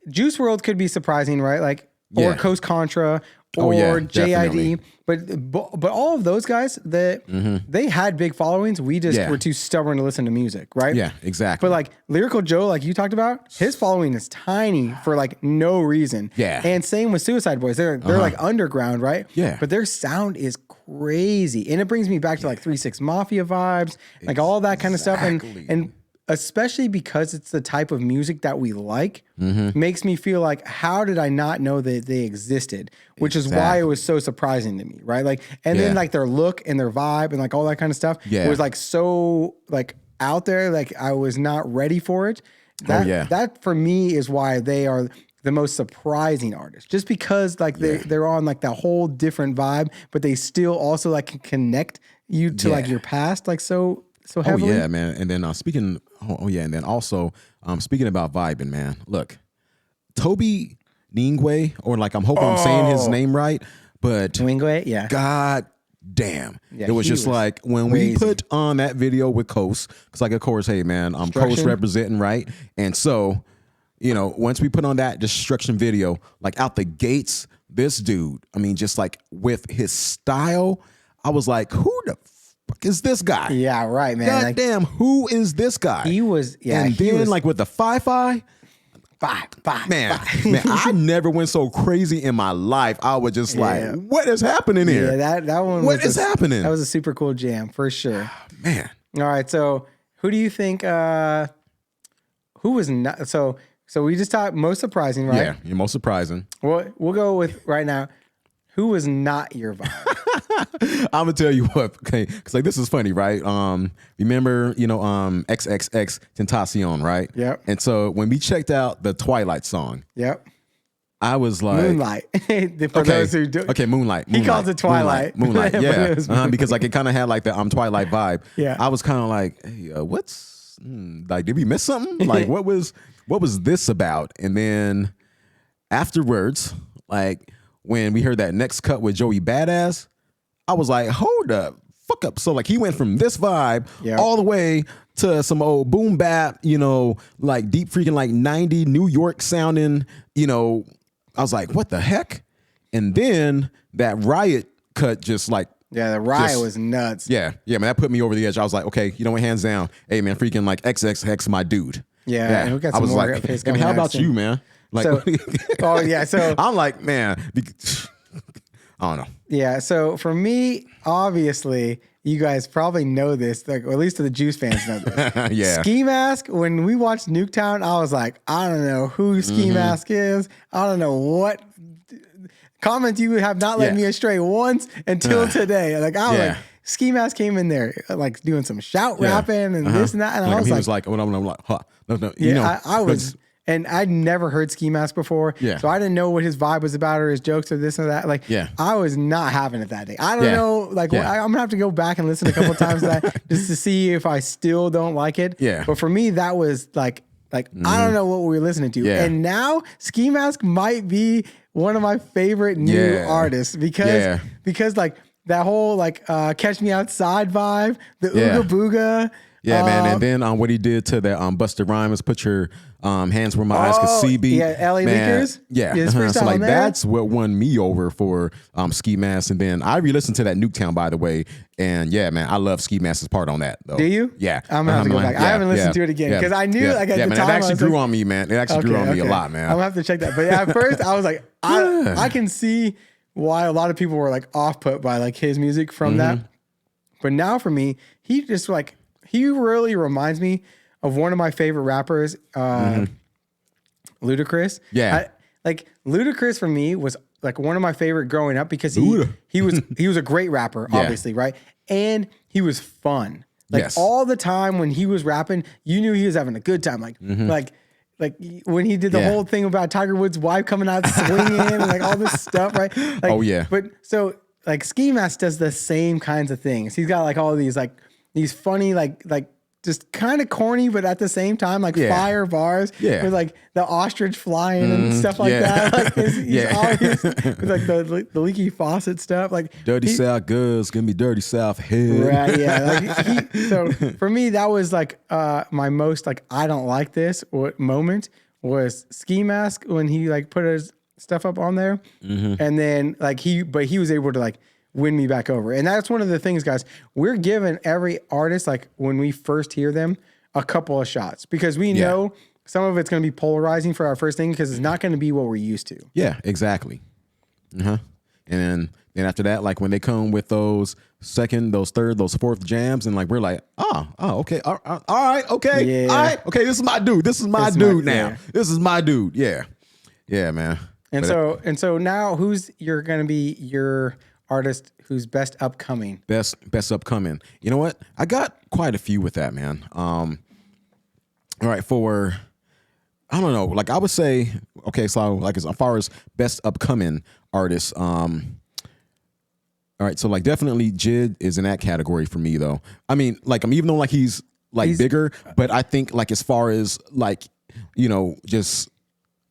Juice WRLD could be surprising, right? Like or Coast Contra or JID, but all of those guys they had big followings. We just were too stubborn to listen to music, right? Yeah, exactly. But like Lyrical Joe, like you talked about, his following is tiny for like no reason. Yeah. And same with Suicide Boys. They're like underground, right? Yeah. But their sound is crazy. And it brings me back to like 3 6 Mafia vibes, like all that kind of stuff. And especially because it's the type of music that we like, makes me feel like, how did I not know that they existed? Which is why it was so surprising to me, right? Like, and then like their look and their vibe and like all that kind of stuff was like so like out there. Like I was not ready for it. That for me is why they are the most surprising artists, just because like they're on like that whole different vibe, but they still also like can connect you to like your past, like so heavily. Oh yeah, man. And then speaking about vibing, man. Look, Toby Ningwe, or like I'm hoping I'm saying his name right, but Ningwe, yeah. God damn. It was just like when we put on that video with Coast, because like of course, hey man, I'm Coast representing, right? And so, once we put on that Destruction video, like out the gates, this dude, I mean, just like with his style, I was like, who the fuck is this guy? Yeah, right, man. God damn, who is this guy? He was, and then like with the fi-fi, man, I never went so crazy in my life. I was just like, what is happening here? Yeah, that one. What is happening? That was a super cool jam for sure, man. All right, so who do you think? Who was not? So we just talked most surprising, right? Yeah, you're most surprising. We'll go with right now. Who was not your vibe? I'm gonna tell you what, okay? Because like this is funny, right? Remember, XXX Tentacion, right? Yep. And so when we checked out the Twilight song, yep, I was like, Moonlight. For those who do, Moonlight. He calls it Twilight. Moonlight. Yeah, because like it kind of had like the Twilight vibe. Yeah. I was kind of like, hey, what's like? Did we miss something? Like, what was this about? And then afterwards, like when we heard that next cut with Joey Badass, I was like, hold up, fuck up. So like he went from this vibe all the way to some old boom bap, you know, like deep freaking like 90 New York sounding, you know. I was like, what the heck? And then that Riot cut just like, yeah, the Riot was nuts. Yeah, man, that put me over the edge. I was like, okay, you know what, hands down. Hey, man, freaking like XXX, my dude. Yeah. And we got some I was more like, and how about you, man? Like, so I'm like, man, I don't know. Yeah, so for me, obviously, you guys probably know this, like, or at least the Juice fans know this. Yeah. Ski Mask, when we watched Nuketown, I was like, I don't know who Ski Mask is. I don't know what. Comment, you have not led me astray once until today. Like, I was like, Ski Mask came in there, like, doing some shout rapping and this and that. And like, he was like, I'm like, huh. No, you know, I was... And I'd never heard Ski Mask before. Yeah. So I didn't know what his vibe was about or his jokes or this or that. Like, I was not having it that day. I don't know. Like, I'm going to have to go back and listen a couple times to that just to see if I still don't like it. Yeah. But for me, that was like I don't know what we were listening to. Yeah. And now Ski Mask might be one of my favorite new artists because like that whole like Catch Me Outside vibe, the Ooga Booga. Yeah, man. And then what he did to that Busta Rhymes, put your hands where my eyes could see be. Yeah, L.A. Leakers. Yeah. So like that's what won me over for Ski Mask. And then I re-listened to that Nuketown, by the way. And yeah, man, I love Ski Mask's part on that, though. Do you? Yeah. I'm gonna have to go back. I haven't listened to it again because I knew like at the man, time. It actually grew on me, man. It actually grew on me a lot, man. I'm gonna have to check that. But yeah, at first I was like, I can see why a lot of people were like off put by like his music from that. But now for me, he just like. He really reminds me of one of my favorite rappers, Ludacris. Yeah. Like Ludacris for me was like one of my favorite growing up because he was a great rapper, obviously, right? And he was fun. Like all the time when he was rapping, you knew he was having a good time. Like like when he did the whole thing about Tiger Woods' wife coming out swinging and like all this stuff, right? Like, But so like Ski Mask does the same kinds of things. He's got like all of these like these funny, like just kind of corny, but at the same time, like fire bars with like the ostrich flying and stuff like that. Like he's always with like the leaky faucet stuff. Like Dirty South girls, give me Dirty South head. Right, yeah. Like so for me, that was like my most like I don't like this moment was Ski Mask when he like put his stuff up on there, and then like he was able to like win me back over. And that's one of the things, guys, we're giving every artist, like when we first hear them, a couple of shots because we know some of it's going to be polarizing for our first thing because it's not going to be what we're used to. Yeah, exactly. And then after that, like when they come with those second, those third, those fourth jams, and like we're like, okay, all right, okay, all right, okay, this is my dude. This is my dude now. This is my dude. Yeah, man. And so now, who's going to be your artist who's best upcoming? Best upcoming. You know what? I got quite a few with that, man. All right, for I don't know, like I would say, okay, so like as far as best upcoming artists, all right, so like definitely JID is in that category for me though. I mean, like even though like he's bigger, but I think like as far as like, you know, just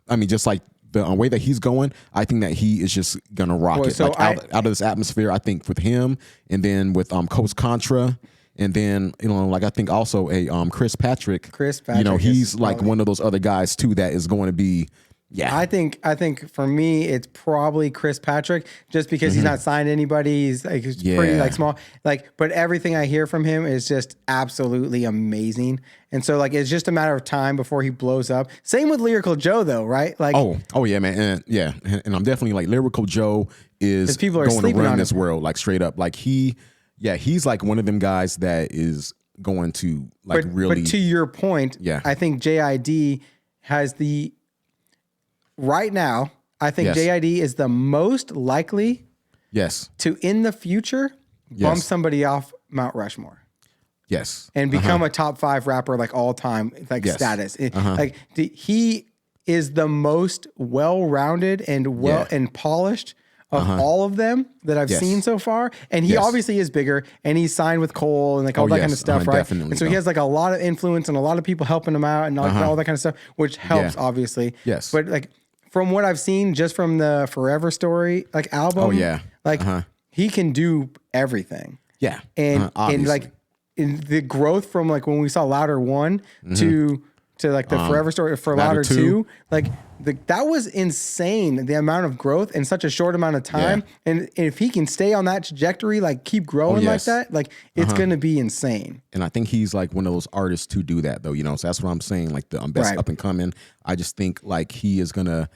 like the way that he's going, I think that he is just gonna rock it. So like out of this atmosphere, I think with him, and then with Coast Contra, and then you know, like I think also a Chris Patrick. You know, he's like one of those other guys too that is going to be. Yeah, I think for me it's probably Chris Patrick just because he's not signed to anybody. He's like pretty like small, like but everything I hear from him is just absolutely amazing. And so like it's just a matter of time before he blows up. Same with Lyrical Joe though, right? Like oh yeah, man, and I'm definitely like Lyrical Joe is people are going to run this world like straight up. Like he's like one of them guys that is going to like really. But to your point, I think JID has the. Right now, I think JID is the most likely to, in the future, bump somebody off Mount Rushmore. Yes. And become a top 5 rapper, like all time, like status. Like he is the most well-rounded and and polished of all of them that I've seen so far. And he obviously is bigger and he's signed with Cole and like all that kind of stuff, right? And so he has like a lot of influence and a lot of people helping him out and all that kind of stuff, which helps obviously. Yes. But like, from what I've seen, just from the Forever Story like album. Oh yeah. Like he can do everything. Yeah. And Obviously. like in the growth from like when we saw Louder 1 to like the Forever Story for Louder 2, like that was insane, the amount of growth in such a short amount of time. And if he can stay on that trajectory, like keep growing like that, like it's going to be insane. And I think he's like one of those artists to do that though, you know, so that's what I'm saying. Like the best up and coming, I just think like he is going to,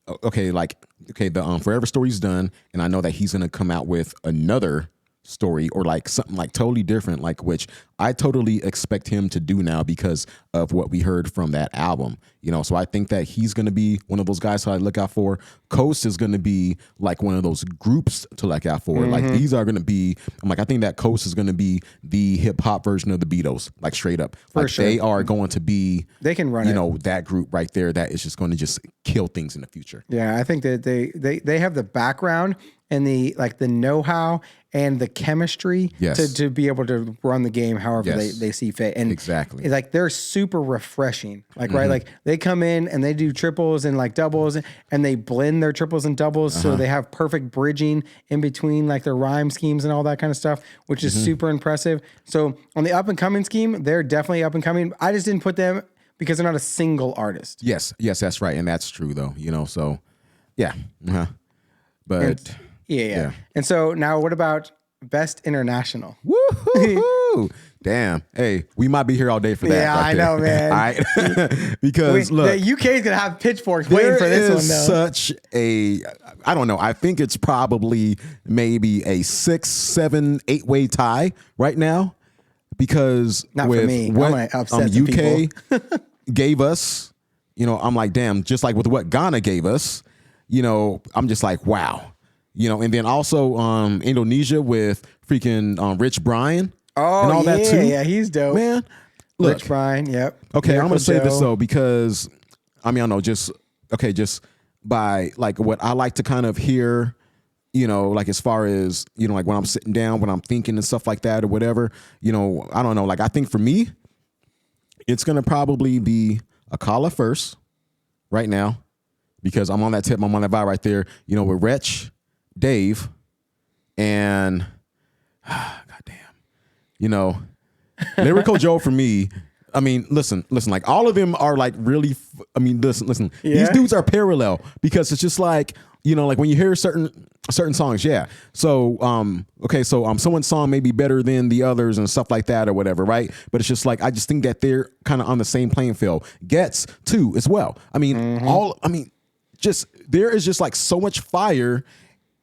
the Forever Story's done. And I know that he's going to come out with another story or like something like totally different, like which I totally expect him to do now because of what we heard from that album, you know. So I think that he's going to be one of those guys who I look out for. Coast is going to be like one of those groups to look out for. Like these are going to be, I think that Coast is going to be the hip hop version of the Beatles, like straight up. Like they are going to be, they can run, you know, that group right there that is just going to just kill things in the future. Yeah, I think that they have the background and the like the know-how and the chemistry to be able to run the game however they see fit. And exactly, like they're super refreshing. Like right, like they come in and they do triples and like doubles and they blend their triples and doubles so they have perfect bridging in between like their rhyme schemes and all that kind of stuff, which is super impressive. So on the up and coming scheme, they're definitely up and coming. I just didn't put them because they're not a single artist. Yes, that's right, and that's true though. You know, so yeah, but. Yeah. And so now what about Best International? Woo-hoo-hoo. Damn. Hey, we might be here all day for that. Yeah, right I know, man. All right. Because look, the UK is going to have pitchforks waiting for this one, though. Such a, I don't know. I think it's probably maybe a 6, 7, 8-way tie right now. Because not with for me. what I'm gonna upset some UK gave us, you know, I'm like, damn, just like with what Ghana gave us, you know, I'm just like, wow. You know, and then also Indonesia with freaking Rich Brian. Oh, and all that too. Yeah, he's dope. Man, look. Rich Brian, yep. Okay, Miracle I'm going to say Joe. this, though, because, I mean, I don't know, just by, like, what I like to kind of hear, you know, like, as far as, you know, like, when I'm sitting down, when I'm thinking and stuff like that or whatever, you know, I don't know. Like, I think for me, it's going to probably be Akala first right now because I'm on that tip. I'm on that vibe right there, you know, with Wretch, Dave, and goddamn, you know, Lyrical Joe for me. I mean, listen, like all of them are like really. I mean, listen. Yeah. These dudes are parallel because it's just like, you know, like when you hear certain songs, yeah. So, someone's song may be better than the others and stuff like that or whatever, right? But it's just like I just think that they're kind of on the same playing field. Gets too as well. I mean, just there is just like so much fire.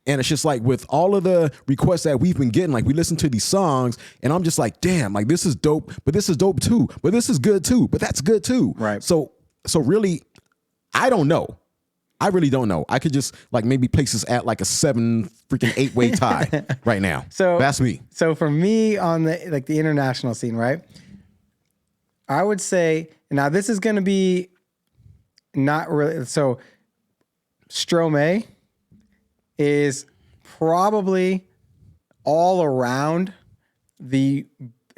And it's just like with all of the requests that we've been getting, like we listen to these songs and I'm just like, damn, like this is dope, but this is dope too, but this is good too, but that's good too. Right. So really, I don't know. I really don't know. I could just like maybe place this at like a 7 freaking 8-way tie right now. So that's me. So for me on the like the international scene, right? I would say now this is going to be not really. So Stromae is probably all around the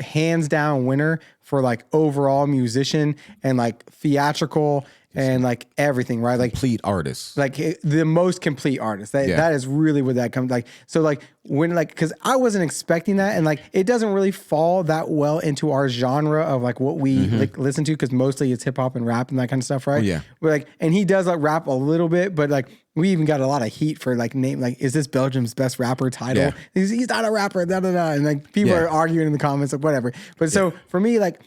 hands down winner for like overall musician and like theatrical and like everything, right? Like complete artist, like the most complete artist. That is really what that comes like. So like when like, because I wasn't expecting that, and like it doesn't really fall that well into our genre of like what we like listen to, because mostly it's hip hop and rap and that kind of stuff, right? Yeah. But like, and he does like rap a little bit, but like we even got a lot of heat for like name like, is this Belgium's best rapper title? Yeah. He's not a rapper, da da da, and like people are arguing in the comments, like whatever. But so for me, like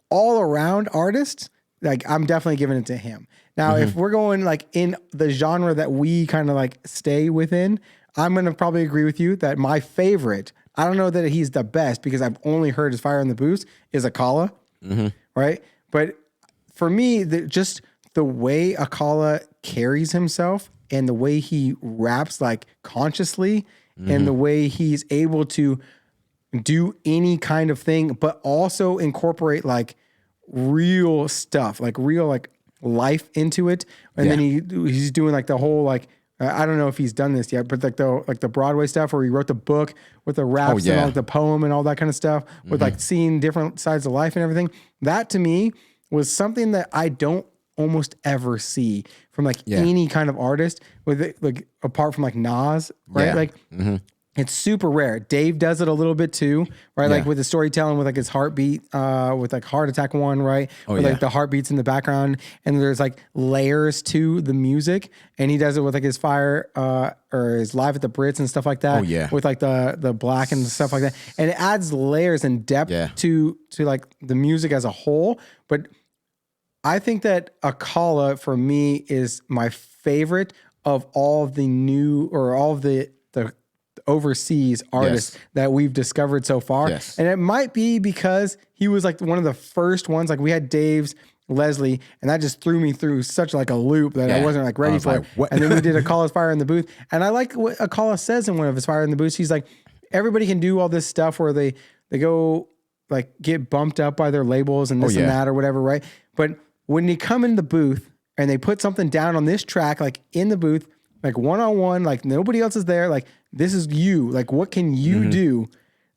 all around artists, like I'm definitely giving it to him. Now, if we're going like in the genre that we kind of like stay within, I'm going to probably agree with you that my favorite, I don't know that he's the best because I've only heard his Fire in the Boost, is Akala, right? But for me, just the way Akala carries himself and the way he raps like consciously and the way he's able to do any kind of thing, but also incorporate like real stuff, like real like life into it. And then he's doing like the whole like, I don't know if he's done this yet, but like the Broadway stuff where he wrote the book with the raps and all the poem and all that kind of stuff with like seeing different sides of life and everything. That to me was something that I don't almost ever see from like any kind of artist with it, like apart from like Nas, right? Like it's super rare. Dave does it a little bit too, right? Like with the storytelling, with like his heartbeat, with like Heart Attack One, right? With like the heartbeats in the background, and there's like layers to the music, and he does it with like his Fire or his Live at the Brits and stuff like that. With like the black and stuff like that, and it adds layers and depth to like the music as a whole. But I think that Akala for me is my favorite of all of the new or all of the overseas artists that we've discovered so far. And it might be because he was like one of the first ones. Like we had Dave's Leslie, and that just threw me through such like a loop that I wasn't like ready for it. And then we did Akala's Fire in the Booth. And I like what Akala says in one of his Fire in the Booth. He's like, everybody can do all this stuff where they go like get bumped up by their labels and this and that or whatever, right? But when you come in the booth and they put something down on this track, like in the booth, like one-on-one, like nobody else is there, like this is you. Like, what can you do?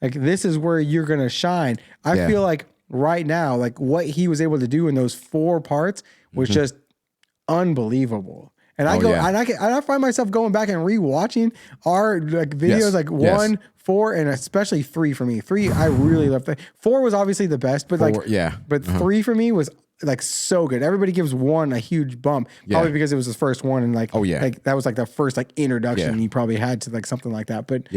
Like, this is where you're going to shine. I feel like right now, like what he was able to do in those 4 parts was just unbelievable. And I I find myself going back and rewatching our like videos, like 1, 4, and especially 3 for me. 3, I really loved. 4 was obviously the best, but 3 for me was like so good. Everybody gives 1 a huge bump, probably because it was his first one, and like like that was like the first like introduction he probably had to like something like that. But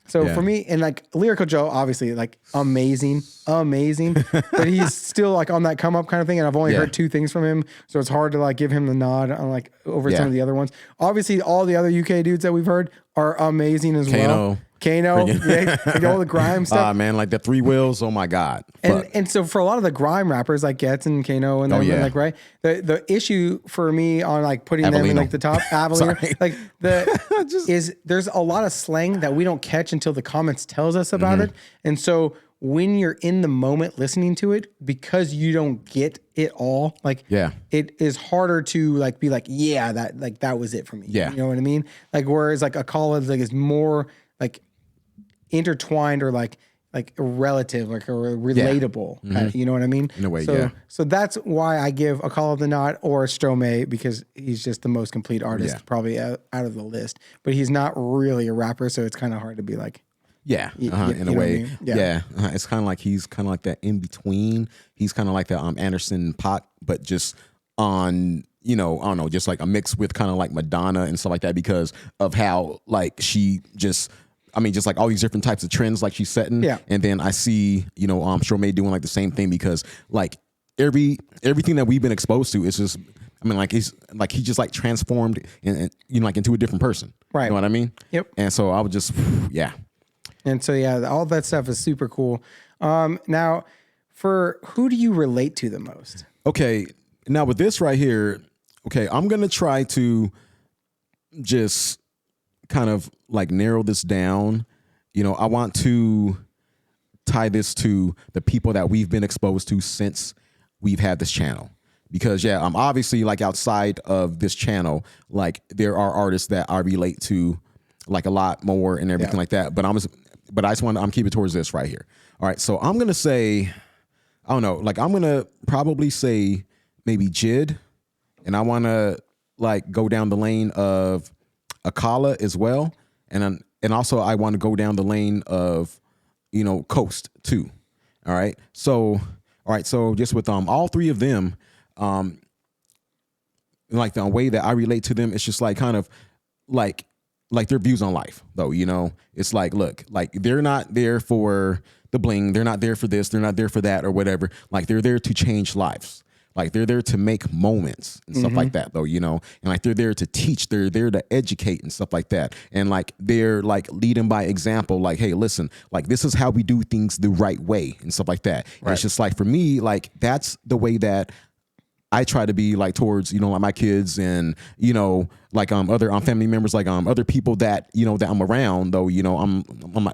so for me, and like Lyrical Joe, obviously like amazing, but he's still like on that come up kind of thing. And I've only heard 2 things from him, so it's hard to like give him the nod on like over some of the other ones. Obviously, all the other UK dudes that we've heard are amazing as well. Kano, like all the grime stuff. Man, like the 3 wheels. Oh my God. And so for a lot of the grime rappers like Getz and Kano and them, like right, the issue for me on like putting them in like the top Avalina, like there's a lot of slang that we don't catch until the comments tells us about it. And so when you're in the moment listening to it, because you don't get it all, like it is harder to like be like, that was it for me. You know what I mean? Like whereas like a college like is more like intertwined or like relative, like a relatable, you know what I mean? In a way, So that's why I give a Call of the Knot or Stromae, because he's just the most complete artist probably out of the list. But he's not really a rapper, so it's kind of hard to be like, in a way. I mean? It's kind of like he's kind of like that in between. He's kind of like that Anderson .Paak, but just on, you know, I don't know, just like a mix with kind of like Madonna and stuff like that, because of how like she just, I mean, just like all these different types of trends like she's setting. And then I see, you know, Stromae doing like the same thing, because like everything that we've been exposed to is just, I mean, like he just like transformed and you know, like into a different person. Right. You know what I mean? Yep. And so I would just, And so, all that stuff is super cool. Now, for who do you relate to the most? Okay. Now with this right here, I'm going to try to just kind of like narrow this down. You know, I want to tie this to the people that we've been exposed to since we've had this channel. Because I'm obviously like outside of this channel, like there are artists that I relate to like a lot more and everything like that. But I just want to keep it towards this right here. All right, so I'm gonna say, I don't know, like I'm gonna probably say maybe JID, and I want to like go down the lane of Akala as well, and also I want to go down the lane of, you know, Coast too. All right, so just with all 3 of them, like the way that I relate to them, it's just like kind of like their views on life, though. You know, it's like, look, like they're not there for the bling, they're not there for this, they're not there for that or whatever. Like they're there to change lives. Like they're there to make moments and stuff like that, though, you know, and like they're there to teach, they're there to educate and stuff like that. And like they're like leading by example, like, hey, listen, like this is how we do things the right way and stuff like that. Right. It's just like for me, like that's the way that I try to be like towards, you know, like my kids and, you know, like other family members, like other people that, you know, that I'm around, though, you know, I'm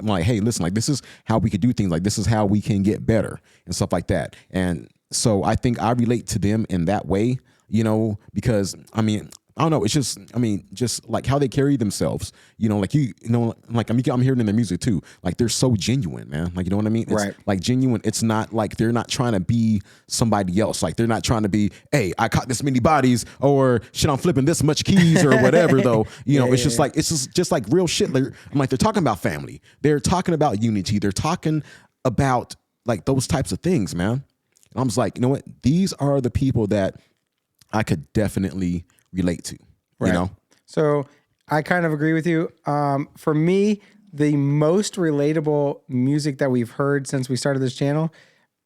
like, hey, listen, like this is how we could do things, like this is how we can get better and stuff like that. And so I think I relate to them in that way, you know, because I mean, I don't know. It's just, I mean, just like how they carry themselves, like, like I'm hearing in their music too. Like they're so genuine, man. Like, you know what I mean? It's Right. like genuine. It's not like they're not trying to be somebody else. Like they're not trying to be, hey, I caught this many bodies or shit, I'm flipping this much keys or whatever though. It's just like, it's just like real shit. I'm like, they're talking about family. They're talking about unity. They're talking about like those types of things, man. And I was like, you know what? These are the people that I could definitely relate to, Right. So I kind of agree with you. For me, the most relatable music that we've heard since we started this channel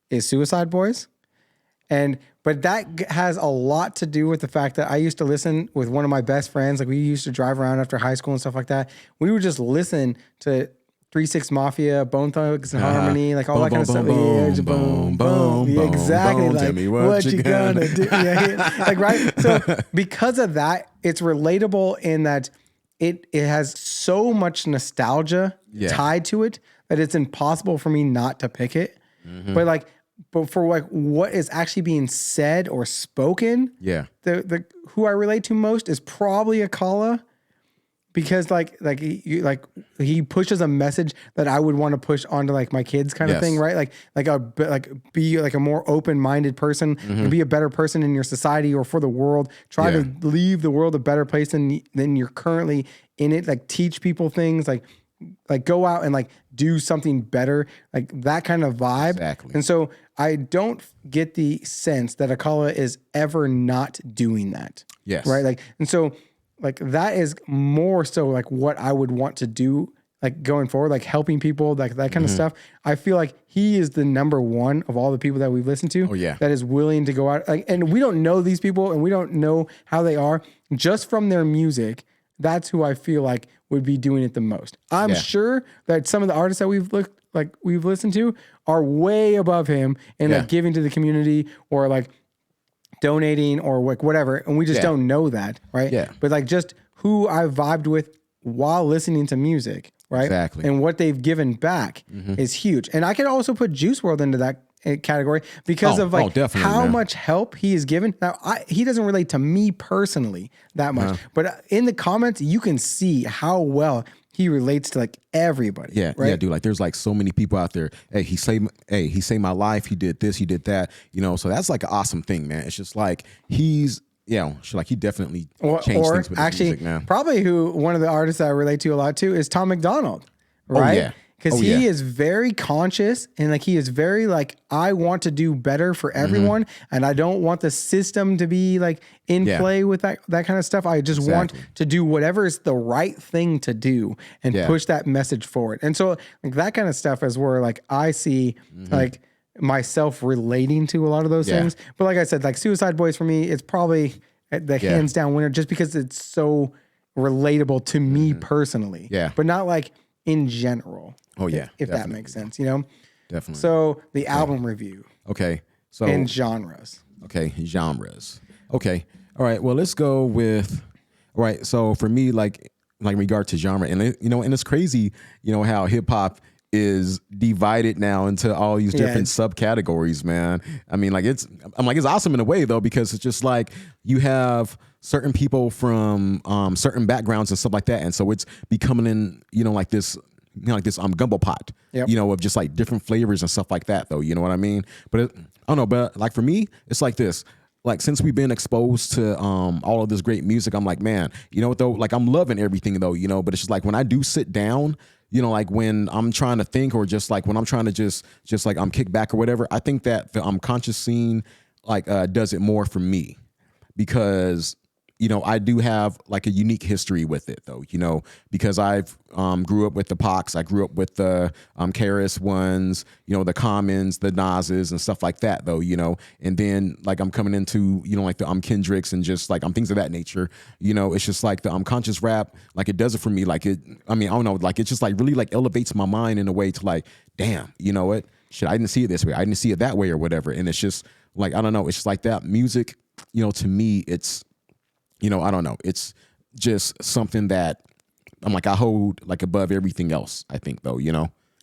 is Suicide Boys. But that has a lot to do with the fact that I used to listen with one of my best friends. Like we used to drive around after high school and stuff like that. We would just listen to 3-6 Mafia, Bone Thugs and Harmony, like all that kind of stuff. Boom, exactly. Like, tell me what you gonna do? Like, right? So because of that, it's relatable in that it has so much nostalgia tied to it that it's impossible for me not to pick it. But for like what is actually being said or spoken, the who I relate to most is probably Akala. Because he pushes a message that I would want to push onto like my kids kind of thing, right? Be like a more open-minded person and be a better person in your society or for the world. Try to leave the world a better place than you're currently in it. Like teach people things, like go out and like do something better, like that kind of vibe. Exactly. And so I don't get the sense that Akala is ever not doing that. Yes. Right. Like that is more so like what I would want to do, like going forward, like helping people, like that kind of stuff. I feel like he is the number one of all the people that we've listened to that is willing to go out. Like, and we don't know these people and we don't know how they are just from their music. That's who I feel like would be doing it the most. I'm sure that some of the artists that we've listened to are way above him and like giving to the community or like donating or like whatever, and we just don't know that, right? Yeah. But like just who I vibed with while listening to music, right? Exactly. And what they've given back is huge. And I could also put Juice WRLD into that category because of like how much help he is given. Now, he doesn't relate to me personally that much, but in the comments you can see how well he relates to like everybody. Yeah, right? Yeah, dude. Like there's like so many people out there. Hey, he saved my life. He did this, he did that. So that's like an awesome thing, man. It's just like he definitely changed things with his music, man. Probably one of the artists that I relate to a lot too is Tom McDonald, right? Oh, yeah. Because he is very conscious and like he is very like, I want to do better for everyone and I don't want the system to be like in play with that kind of stuff. I just want to do whatever is the right thing to do and push that message forward. And so like that kind of stuff is where like I see like myself relating to a lot of those things. But like I said, like Suicide Boys for me, it's probably the hands down winner just because it's so relatable to me personally. Yeah. But not like in general. Oh yeah. If that makes sense, Definitely. So the album review. Okay. So in genres. Okay, genres. Okay. All right. Well, let's go with. All right. So for me, like in regard to genre, and and it's crazy, how hip hop is divided now into all these different subcategories, man. I mean, it's awesome in a way though, because it's just like you have certain people from certain backgrounds and stuff like that, and so it's becoming like this. This gumbo pot, of just like different flavors and stuff like that, though. You know what I mean? But I don't know. But like for me, it's like this. Like since we've been exposed to all of this great music, I'm like, man, you know what though? Like I'm loving everything though, But it's just like when I do sit down, like when I'm trying to think or just like when I'm trying to just like kick back or whatever, I think that the conscious scene like does it more for me because. I do have like a unique history with it though, because I've grew up with the Pacs, I grew up with the KRS Ones, the Commons, the Nas's and stuff like that though, and then like I'm coming into, like the Kendricks and just like things of that nature, it's just like the conscious rap, like it does it for me. Like I don't know, like it's just like really like elevates my mind in a way to like, damn, you know what? Shit, I didn't see it this way. I didn't see it that way or whatever. And it's just like, I don't know. It's just like that music, to me, it's, I don't know. It's just something that I'm like, I hold like above everything else, I think though,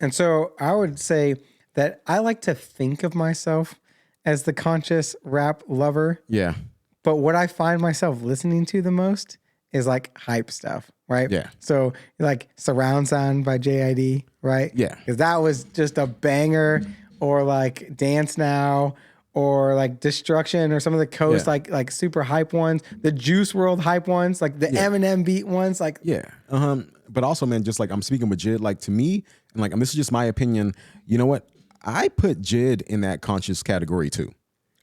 And so I would say that I like to think of myself as the conscious rap lover. Yeah. But what I find myself listening to the most is like hype stuff, right? Yeah. So like Surround Sound by JID, right? Yeah. Because that was just a banger, or like Dance Now, or like Destruction, or some of the Coast like super hype ones, the Juice World hype ones, like the Eminem beat ones, like But also, man, just like I'm speaking with JID, like to me, and like, and this is just my opinion. You know what? I put JID in that conscious category too.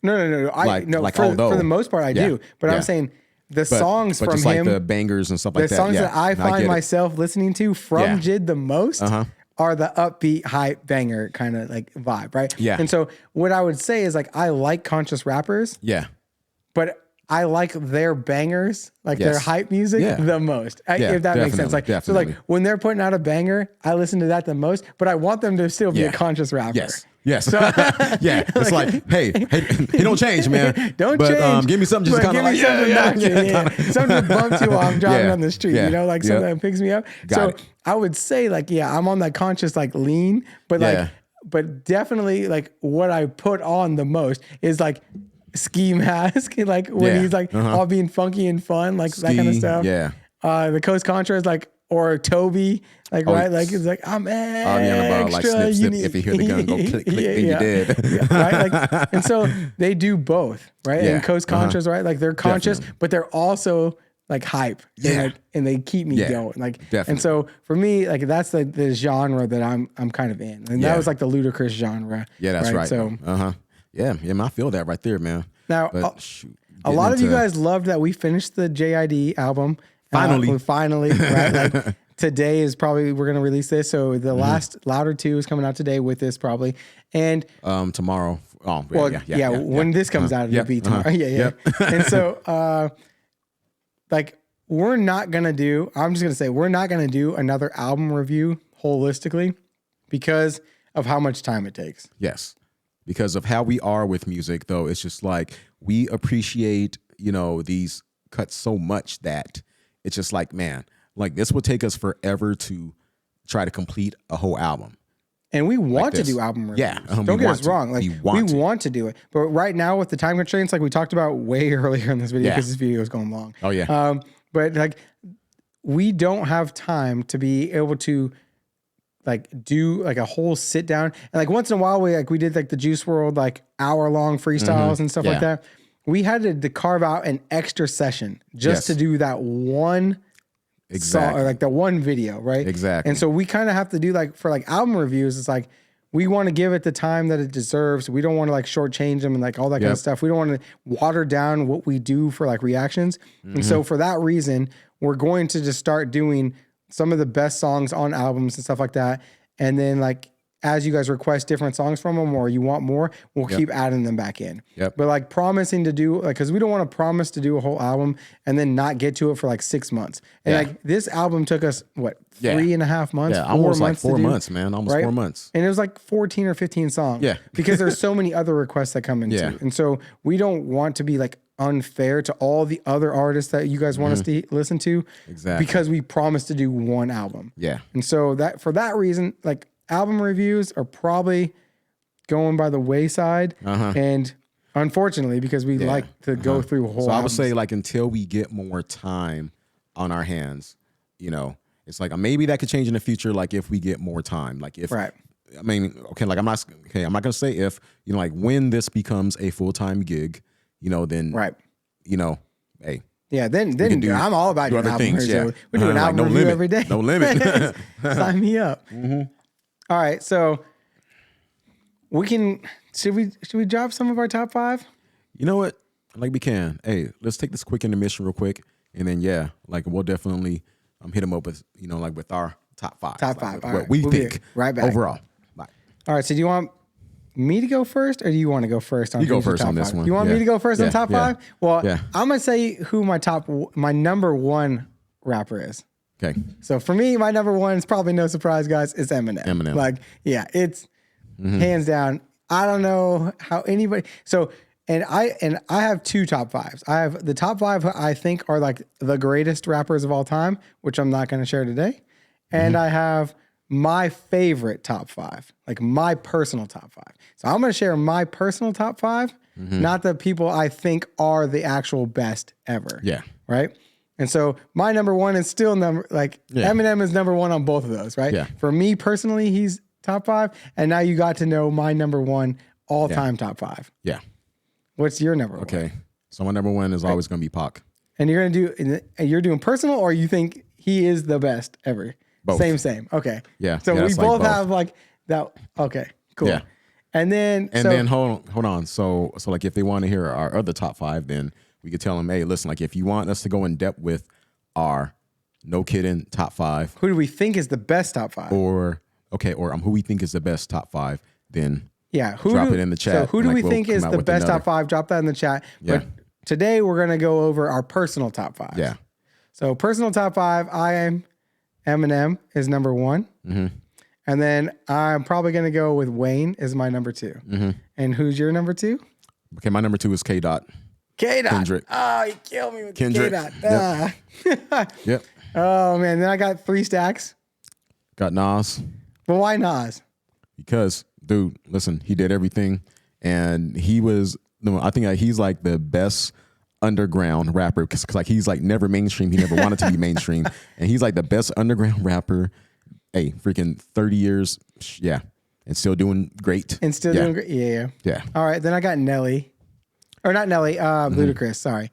No. For the most part, I do. But I'm saying the songs but from just him, like the bangers and stuff like that. the songs that I find myself listening to from JID the most are the upbeat, hype, banger kind of like vibe, right? Yeah. And so what I would say is like I like conscious rappers. Yeah. But I like their bangers, like their hype music, the most. If that makes sense. Like so, like when they're putting out a banger, I listen to that the most. But I want them to still be a conscious rapper. Yes. So, it's like, hey, he don't change, man. Don't change. Give me something just kind of like, something to bump to while I'm driving on the street. You know, like something that picks me up. I would say like, I'm on that conscious like lean, but like, but definitely like what I put on the most is like Ski Mask, like when he's like all being funky and fun, like that kind of stuff. Yeah. The Coast Contra is like, or Toby, like right, like it's like I'm extra. Like snip, if you hear the gun go click, click, then you dead. Right, like, and so they do both, right? And Coast Contras, right? Like they're conscious, but they're also like hype, and they keep me going, like. And so for me, like that's the genre that I'm kind of in, and that was like the ludicrous genre. Yeah, that's right. So yeah, I feel that right there, man. Now, a lot of you guys loved that we finished the JID album. Finally, right? Like today is probably, we're going to release this. So the last Louder 2 is coming out today with this probably. And tomorrow. Oh, when this comes out, it'll be tomorrow. And so, like, we're not going to do, I'm just going to say, we're not going to do another album review holistically because of how much time it takes. Yes. Because of how we are with music, though, it's just like we appreciate, these cuts so much that it's just like, man, like this would take us forever to try to complete a whole album. And we want to do album reviews. Yeah. Don't get us wrong. Like we want to do it. But right now with the time constraints, like we talked about way earlier in this video, because this video is going long. Oh, yeah. But like we don't have time to be able to like do like a whole sit down. And like once in a while we did like the Juice World, like hour-long freestyles and stuff like that. We had to carve out an extra session just to do that one song, or like the one video, right? Exactly. And so we kind of have to do like for like album reviews, it's like we want to give it the time that it deserves. We don't want to like shortchange them and like all that kind of stuff. We don't want to water down what we do for like reactions. And so for that reason, we're going to just start doing some of the best songs on albums and stuff like that. And then like, as you guys request different songs from them or you want more, we'll keep adding them back in. But like promising to do, like, cause we don't want to promise to do a whole album and then not get to it for like 6 months. And like this album took us what, 3.5 months? Yeah, almost like 4 months, man. Almost 4 months. And it was like 14 or 15 songs. Yeah. Because there's so many other requests that come in too. And so we don't want to be like unfair to all the other artists that you guys want us to listen to. Exactly. Because we promised to do one album. Yeah. And so that for that reason, like, album reviews are probably going by the wayside, and unfortunately, because we like to go through a whole. So I would say, like, until we get more time on our hands, it's like maybe that could change in the future. Like if we get more time, like if I mean, like I'm not gonna say if like when this becomes a full-time gig, then hey. Yeah, then I'm all about doing album reviews. Yeah. We do an album review every day. No limit. Sign me up. All right, so should we drop some of our top 5? You know what? Like we can. Hey, let's take this quick intermission real quick, and then like we'll definitely hit them up with like with our top 5. Top 5. What we think right back overall. Bye. All right. So do you want me to go first, or do you want to go first on? You go first top on this 5? one. You want me to go first on top 5? Well, I'm gonna say who my number 1 rapper is. Okay. So for me, my number 1 is probably no surprise, guys. It's Eminem. Like, it's hands down. I don't know how anybody. So, and I have 2 top 5s. I have the top 5 I think are like the greatest rappers of all time, which I'm not going to share today, and I have my favorite top 5, like my personal top 5. So I'm going to share my personal top 5, not the people I think are the actual best ever. Yeah. Right. And so my number one is still Eminem is number one on both of those. Right. Yeah. For me personally, he's top 5. And now you got to know my number one all time top 5. Yeah. What's your number one? Okay. So my number one is always going to be Pac. And you're doing personal, or you think he is the best ever? Both. Same. Okay. Yeah. So yeah, we both both have like that. Okay, cool. Yeah. And then hold on. So like if they want to hear our other top 5, then we could tell them, hey, listen, like if you want us to go in depth with our no kidding top 5, who do we think is the best top 5? or who we think is the best top 5, then drop it in the chat. So who do we we'll think is the best top 5? Drop that in the chat. Yeah. But today we're gonna go over our personal top 5. Yeah. So personal top 5, I am Eminem is number 1. Mm-hmm. And then I'm probably going to go with Wayne as my number 2. Mm-hmm. And who's your number 2? Okay, my number 2 is K. Dot. K. Dot. Kendrick. Oh, you killed me with Kendrick. K. Dot. Yep. Yep. Oh, man. Then I got 3 stacks. Got Nas. But why Nas? Because, dude, listen, he did everything. And I think he's like the best underground rapper because like he's like never mainstream. He never wanted to be mainstream. And he's like the best underground rapper. Hey, freaking 30 years, yeah, and still doing great. And still doing great, yeah. All right, then I got Nelly, or not Nelly, Ludacris. Sorry,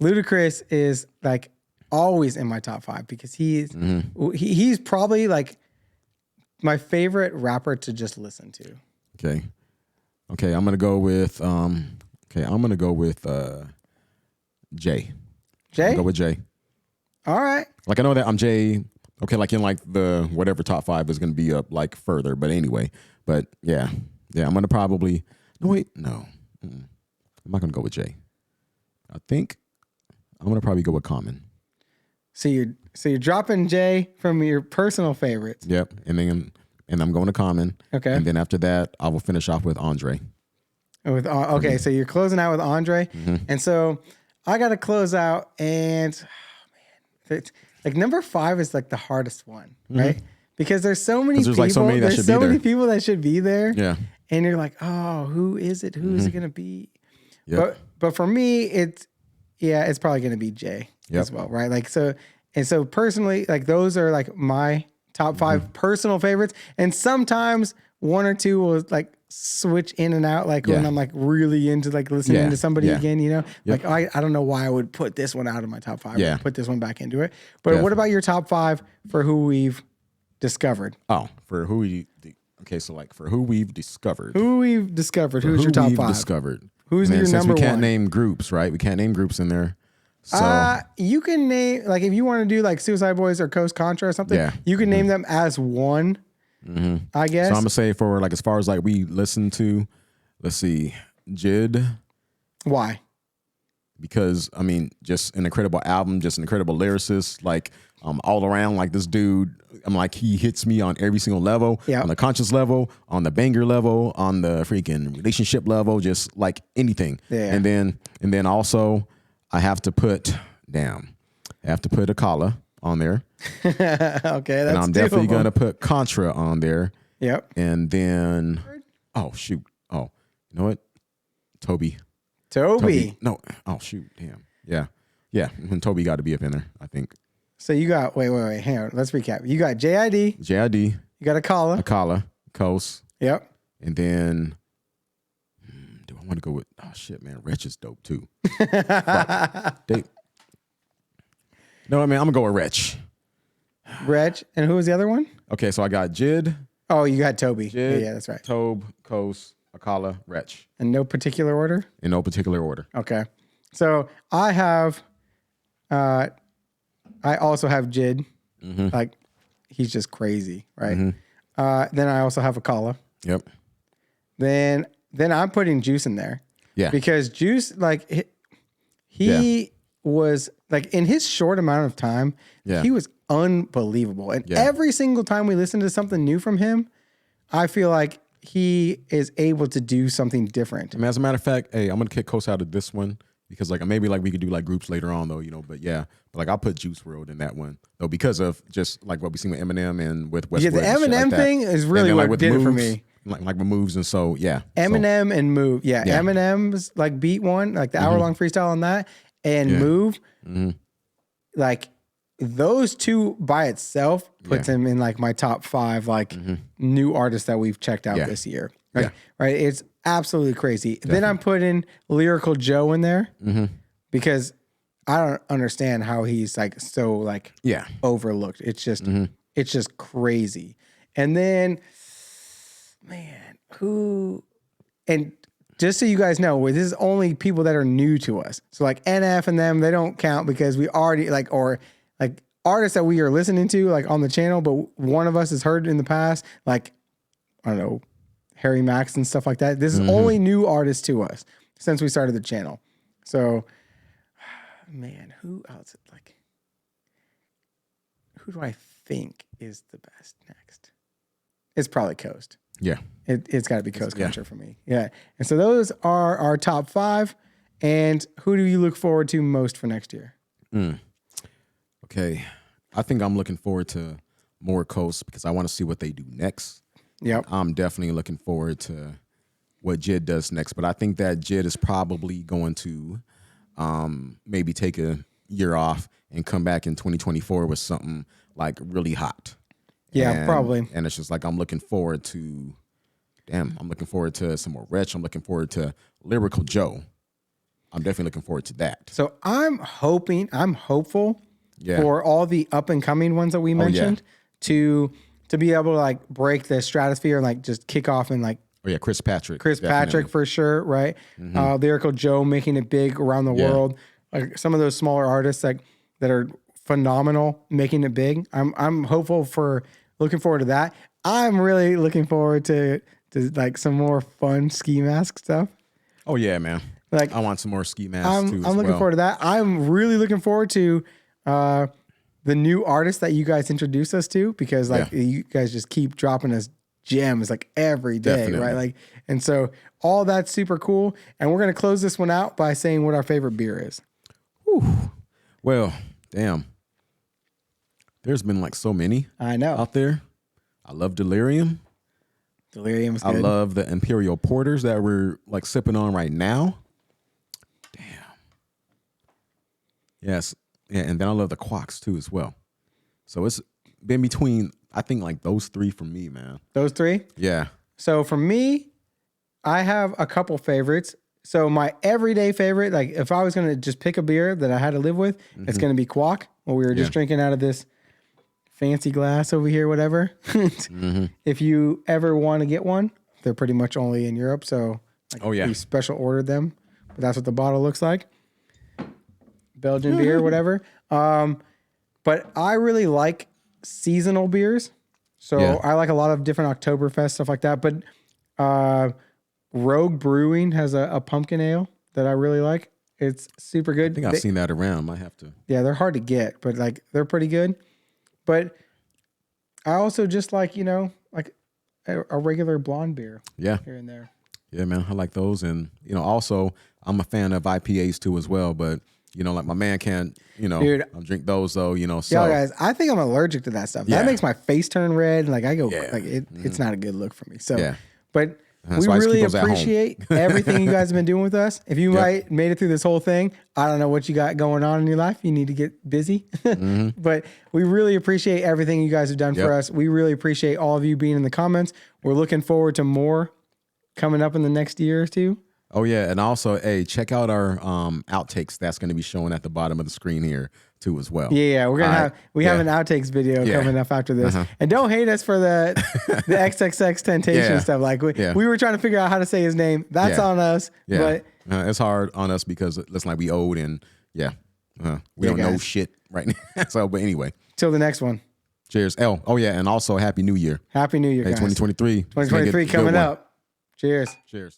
Ludacris is like always in my top 5 because he's probably like my favorite rapper to just listen to. Okay, I'm gonna go with Jay. Jay? Go with Jay. All right. Like I know that I'm Jay. Okay, like in like the whatever top 5 is gonna be up like further, but anyway, I'm gonna probably no. I'm not gonna go with Jay. I think I'm gonna probably go with Common. So you're dropping Jay from your personal favorites. Yep, and I'm going to Common. Okay, and then after that, I will finish off with Andre. So you're closing out with Andre, and so I got to close out, and like number 5 is like the hardest one, right? Because there's so many people. Like so many there's so many people that should be there. Yeah, and you're like, oh, who is it? Who is it gonna be? Yep. But for me, it's probably gonna be Jay as well, right? Like so personally, like those are like my top 5 personal favorites, and sometimes 1 or 2 will like switch in and out, like when I'm like really into like listening to somebody again, you know, like I don't know why I would put this one out of my top 5, put this one back into it. But what about your top 5 for who we've discovered? Oh, for who we so like for who we've discovered. Who's your top 5? Discovered. Who's your number 1? We can't name groups, right? We can't name groups in there. So you can name, like if you want to do like Suicide Boys or Coast Contra or something, you can name them as one. I guess. So I'm gonna say for like as far as like we listen to, let's see, JID. Why? Because I mean, just an incredible album, just an incredible lyricist, like all around, like this dude. I'm like he hits me on every single level, on the conscious level, on the banger level, on the freaking relationship level, just like anything. Yeah. And then also I have to put Akala on there. Okay, that's and I'm definitely gonna put Contra on there. Yep. And then, oh shoot, you know what? Toby. No. Oh shoot, damn. Yeah. And Toby got to be up in there, I think. So you got wait. Hang on. Let's recap. You got JID. You got Akala, Coast. Yep. And then, do I want to go with? Oh shit, man, Wretch is dope too. No, I mean I'm gonna go with Wretch. And who was the other one? Okay, so I got JID. Oh, you got Toby. JID, yeah, that's right. Tobe, Coast, Akala, Wretch. In no particular order? In no particular order. Okay. So I have, I also have JID. Like, he's just crazy, right? Then I also have Akala. Yep. Then I'm putting Juice in there. Yeah. Because Juice, like, he was, like, in his short amount of time, he was unbelievable. And every single time we listen to something new from him, I feel like he is able to do something different. I mean, as a matter of fact, hey, I'm gonna kick Coast out of this one because like maybe like we could do like groups later on though, you know. But like I'll put Juice WRLD in that one though because of just like what we seen with Eminem and with Westwood. Yeah, the Eminem thing is really what did it for me. like with moves, and so yeah. Eminem and Move. Yeah, Eminem's like beat one, like the hour-long freestyle on that, and Move. Like those two by itself puts him in like my top 5 like new artists that we've checked out this year. Right? Right? It's absolutely crazy. Definitely. Then I'm putting Lyrical Joe in there because I don't understand how he's like so like overlooked. It's just crazy. And then man, and just so you guys know, this is only people that are new to us. So like NF and them, they don't count because we already like, or like artists that we are listening to like on the channel, but one of us has heard in the past, like, I don't know, Harry Max and stuff like that. This is only new artists to us since we started the channel. So man, who else? Like, who do I think is the best next? It's probably Coast. Yeah. It's got to be Coast Culture for me. Yeah. And so those are our top 5. And who do you look forward to most for next year? Okay. I think I'm looking forward to more Coast because I want to see what they do next. Yep. I'm definitely looking forward to what JID does next. But I think that JID is probably going to maybe take a year off and come back in 2024 with something like really hot. Yeah, probably. And it's just like I'm looking forward to some more Wretch. I'm looking forward to Lyrical Joe. I'm definitely looking forward to that. So I'm hopeful for all the up and coming ones that we mentioned to be able to like break the stratosphere and like just kick off and like Chris Patrick for sure, right? Lyrical Joe making it big around the world. Like some of those smaller artists like that are phenomenal making it big. I'm hopeful for looking forward to that. I'm really looking forward to like some more fun ski mask stuff. Oh yeah, man. Like I want some more ski masks too. I'm looking forward to that. I'm really looking forward to the new artists that you guys introduce us to because like you guys just keep dropping us gems like every day, right? Like, and so all that's super cool. And we're gonna close this one out by saying what our favorite beer is. Whew. Well, damn. There's been like so many out there. I love Delirium. Delirium's good. I love the Imperial Porters that we're like sipping on right now. Damn. Yes. Yeah, and then I love the Quacks too as well. So it's been between, I think like those 3 for me, man. Those 3? Yeah. So for me, I have a couple favorites. So my everyday favorite, like if I was going to just pick a beer that I had to live with, it's going to be Quack. Well, we were just drinking out of this fancy glass over here, whatever. If you ever want to get one, they're pretty much only in Europe. So like, we special ordered them, but that's what the bottle looks like. Belgian beer, whatever. But I really like seasonal beers. So I like a lot of different Oktoberfest, stuff like that. But Rogue Brewing has a pumpkin ale that I really like. It's super good. I think I've seen that around. Might have to. Yeah, they're hard to get, but like they're pretty good. But I also just like, you know, like a regular blonde beer. Yeah. Here and there. Yeah, man. I like those. And, you know, also I'm a fan of IPAs too as well. But, you know, like my man can't, you know, dude, I'll drink those though, you know. So yeah, guys, I think I'm allergic to that stuff. That makes my face turn red. Like I go like it's not a good look for me. So but we really appreciate everything you guys have been doing with us. If you made it through this whole thing, I don't know what you got going on in your life. You need to get busy. But we really appreciate everything you guys have done for us. We really appreciate all of you being in the comments. We're looking forward to more coming up in the next year or two. Oh, yeah. And also, hey, check out our outtakes. That's going to be showing at the bottom of the screen here, too, as well. Yeah. We're going to have, we have an outtakes video coming up after this. And don't hate us for the XXX Temptation stuff. Like, we were trying to figure out how to say his name. That's on us. But it's hard on us because it looks like we owed and, we don't know shit right now. So, but anyway. Till the next one. Cheers. Oh, yeah. And also, Happy New Year. Happy New Year, guys. 2023. 2023 coming up. Cheers. Cheers.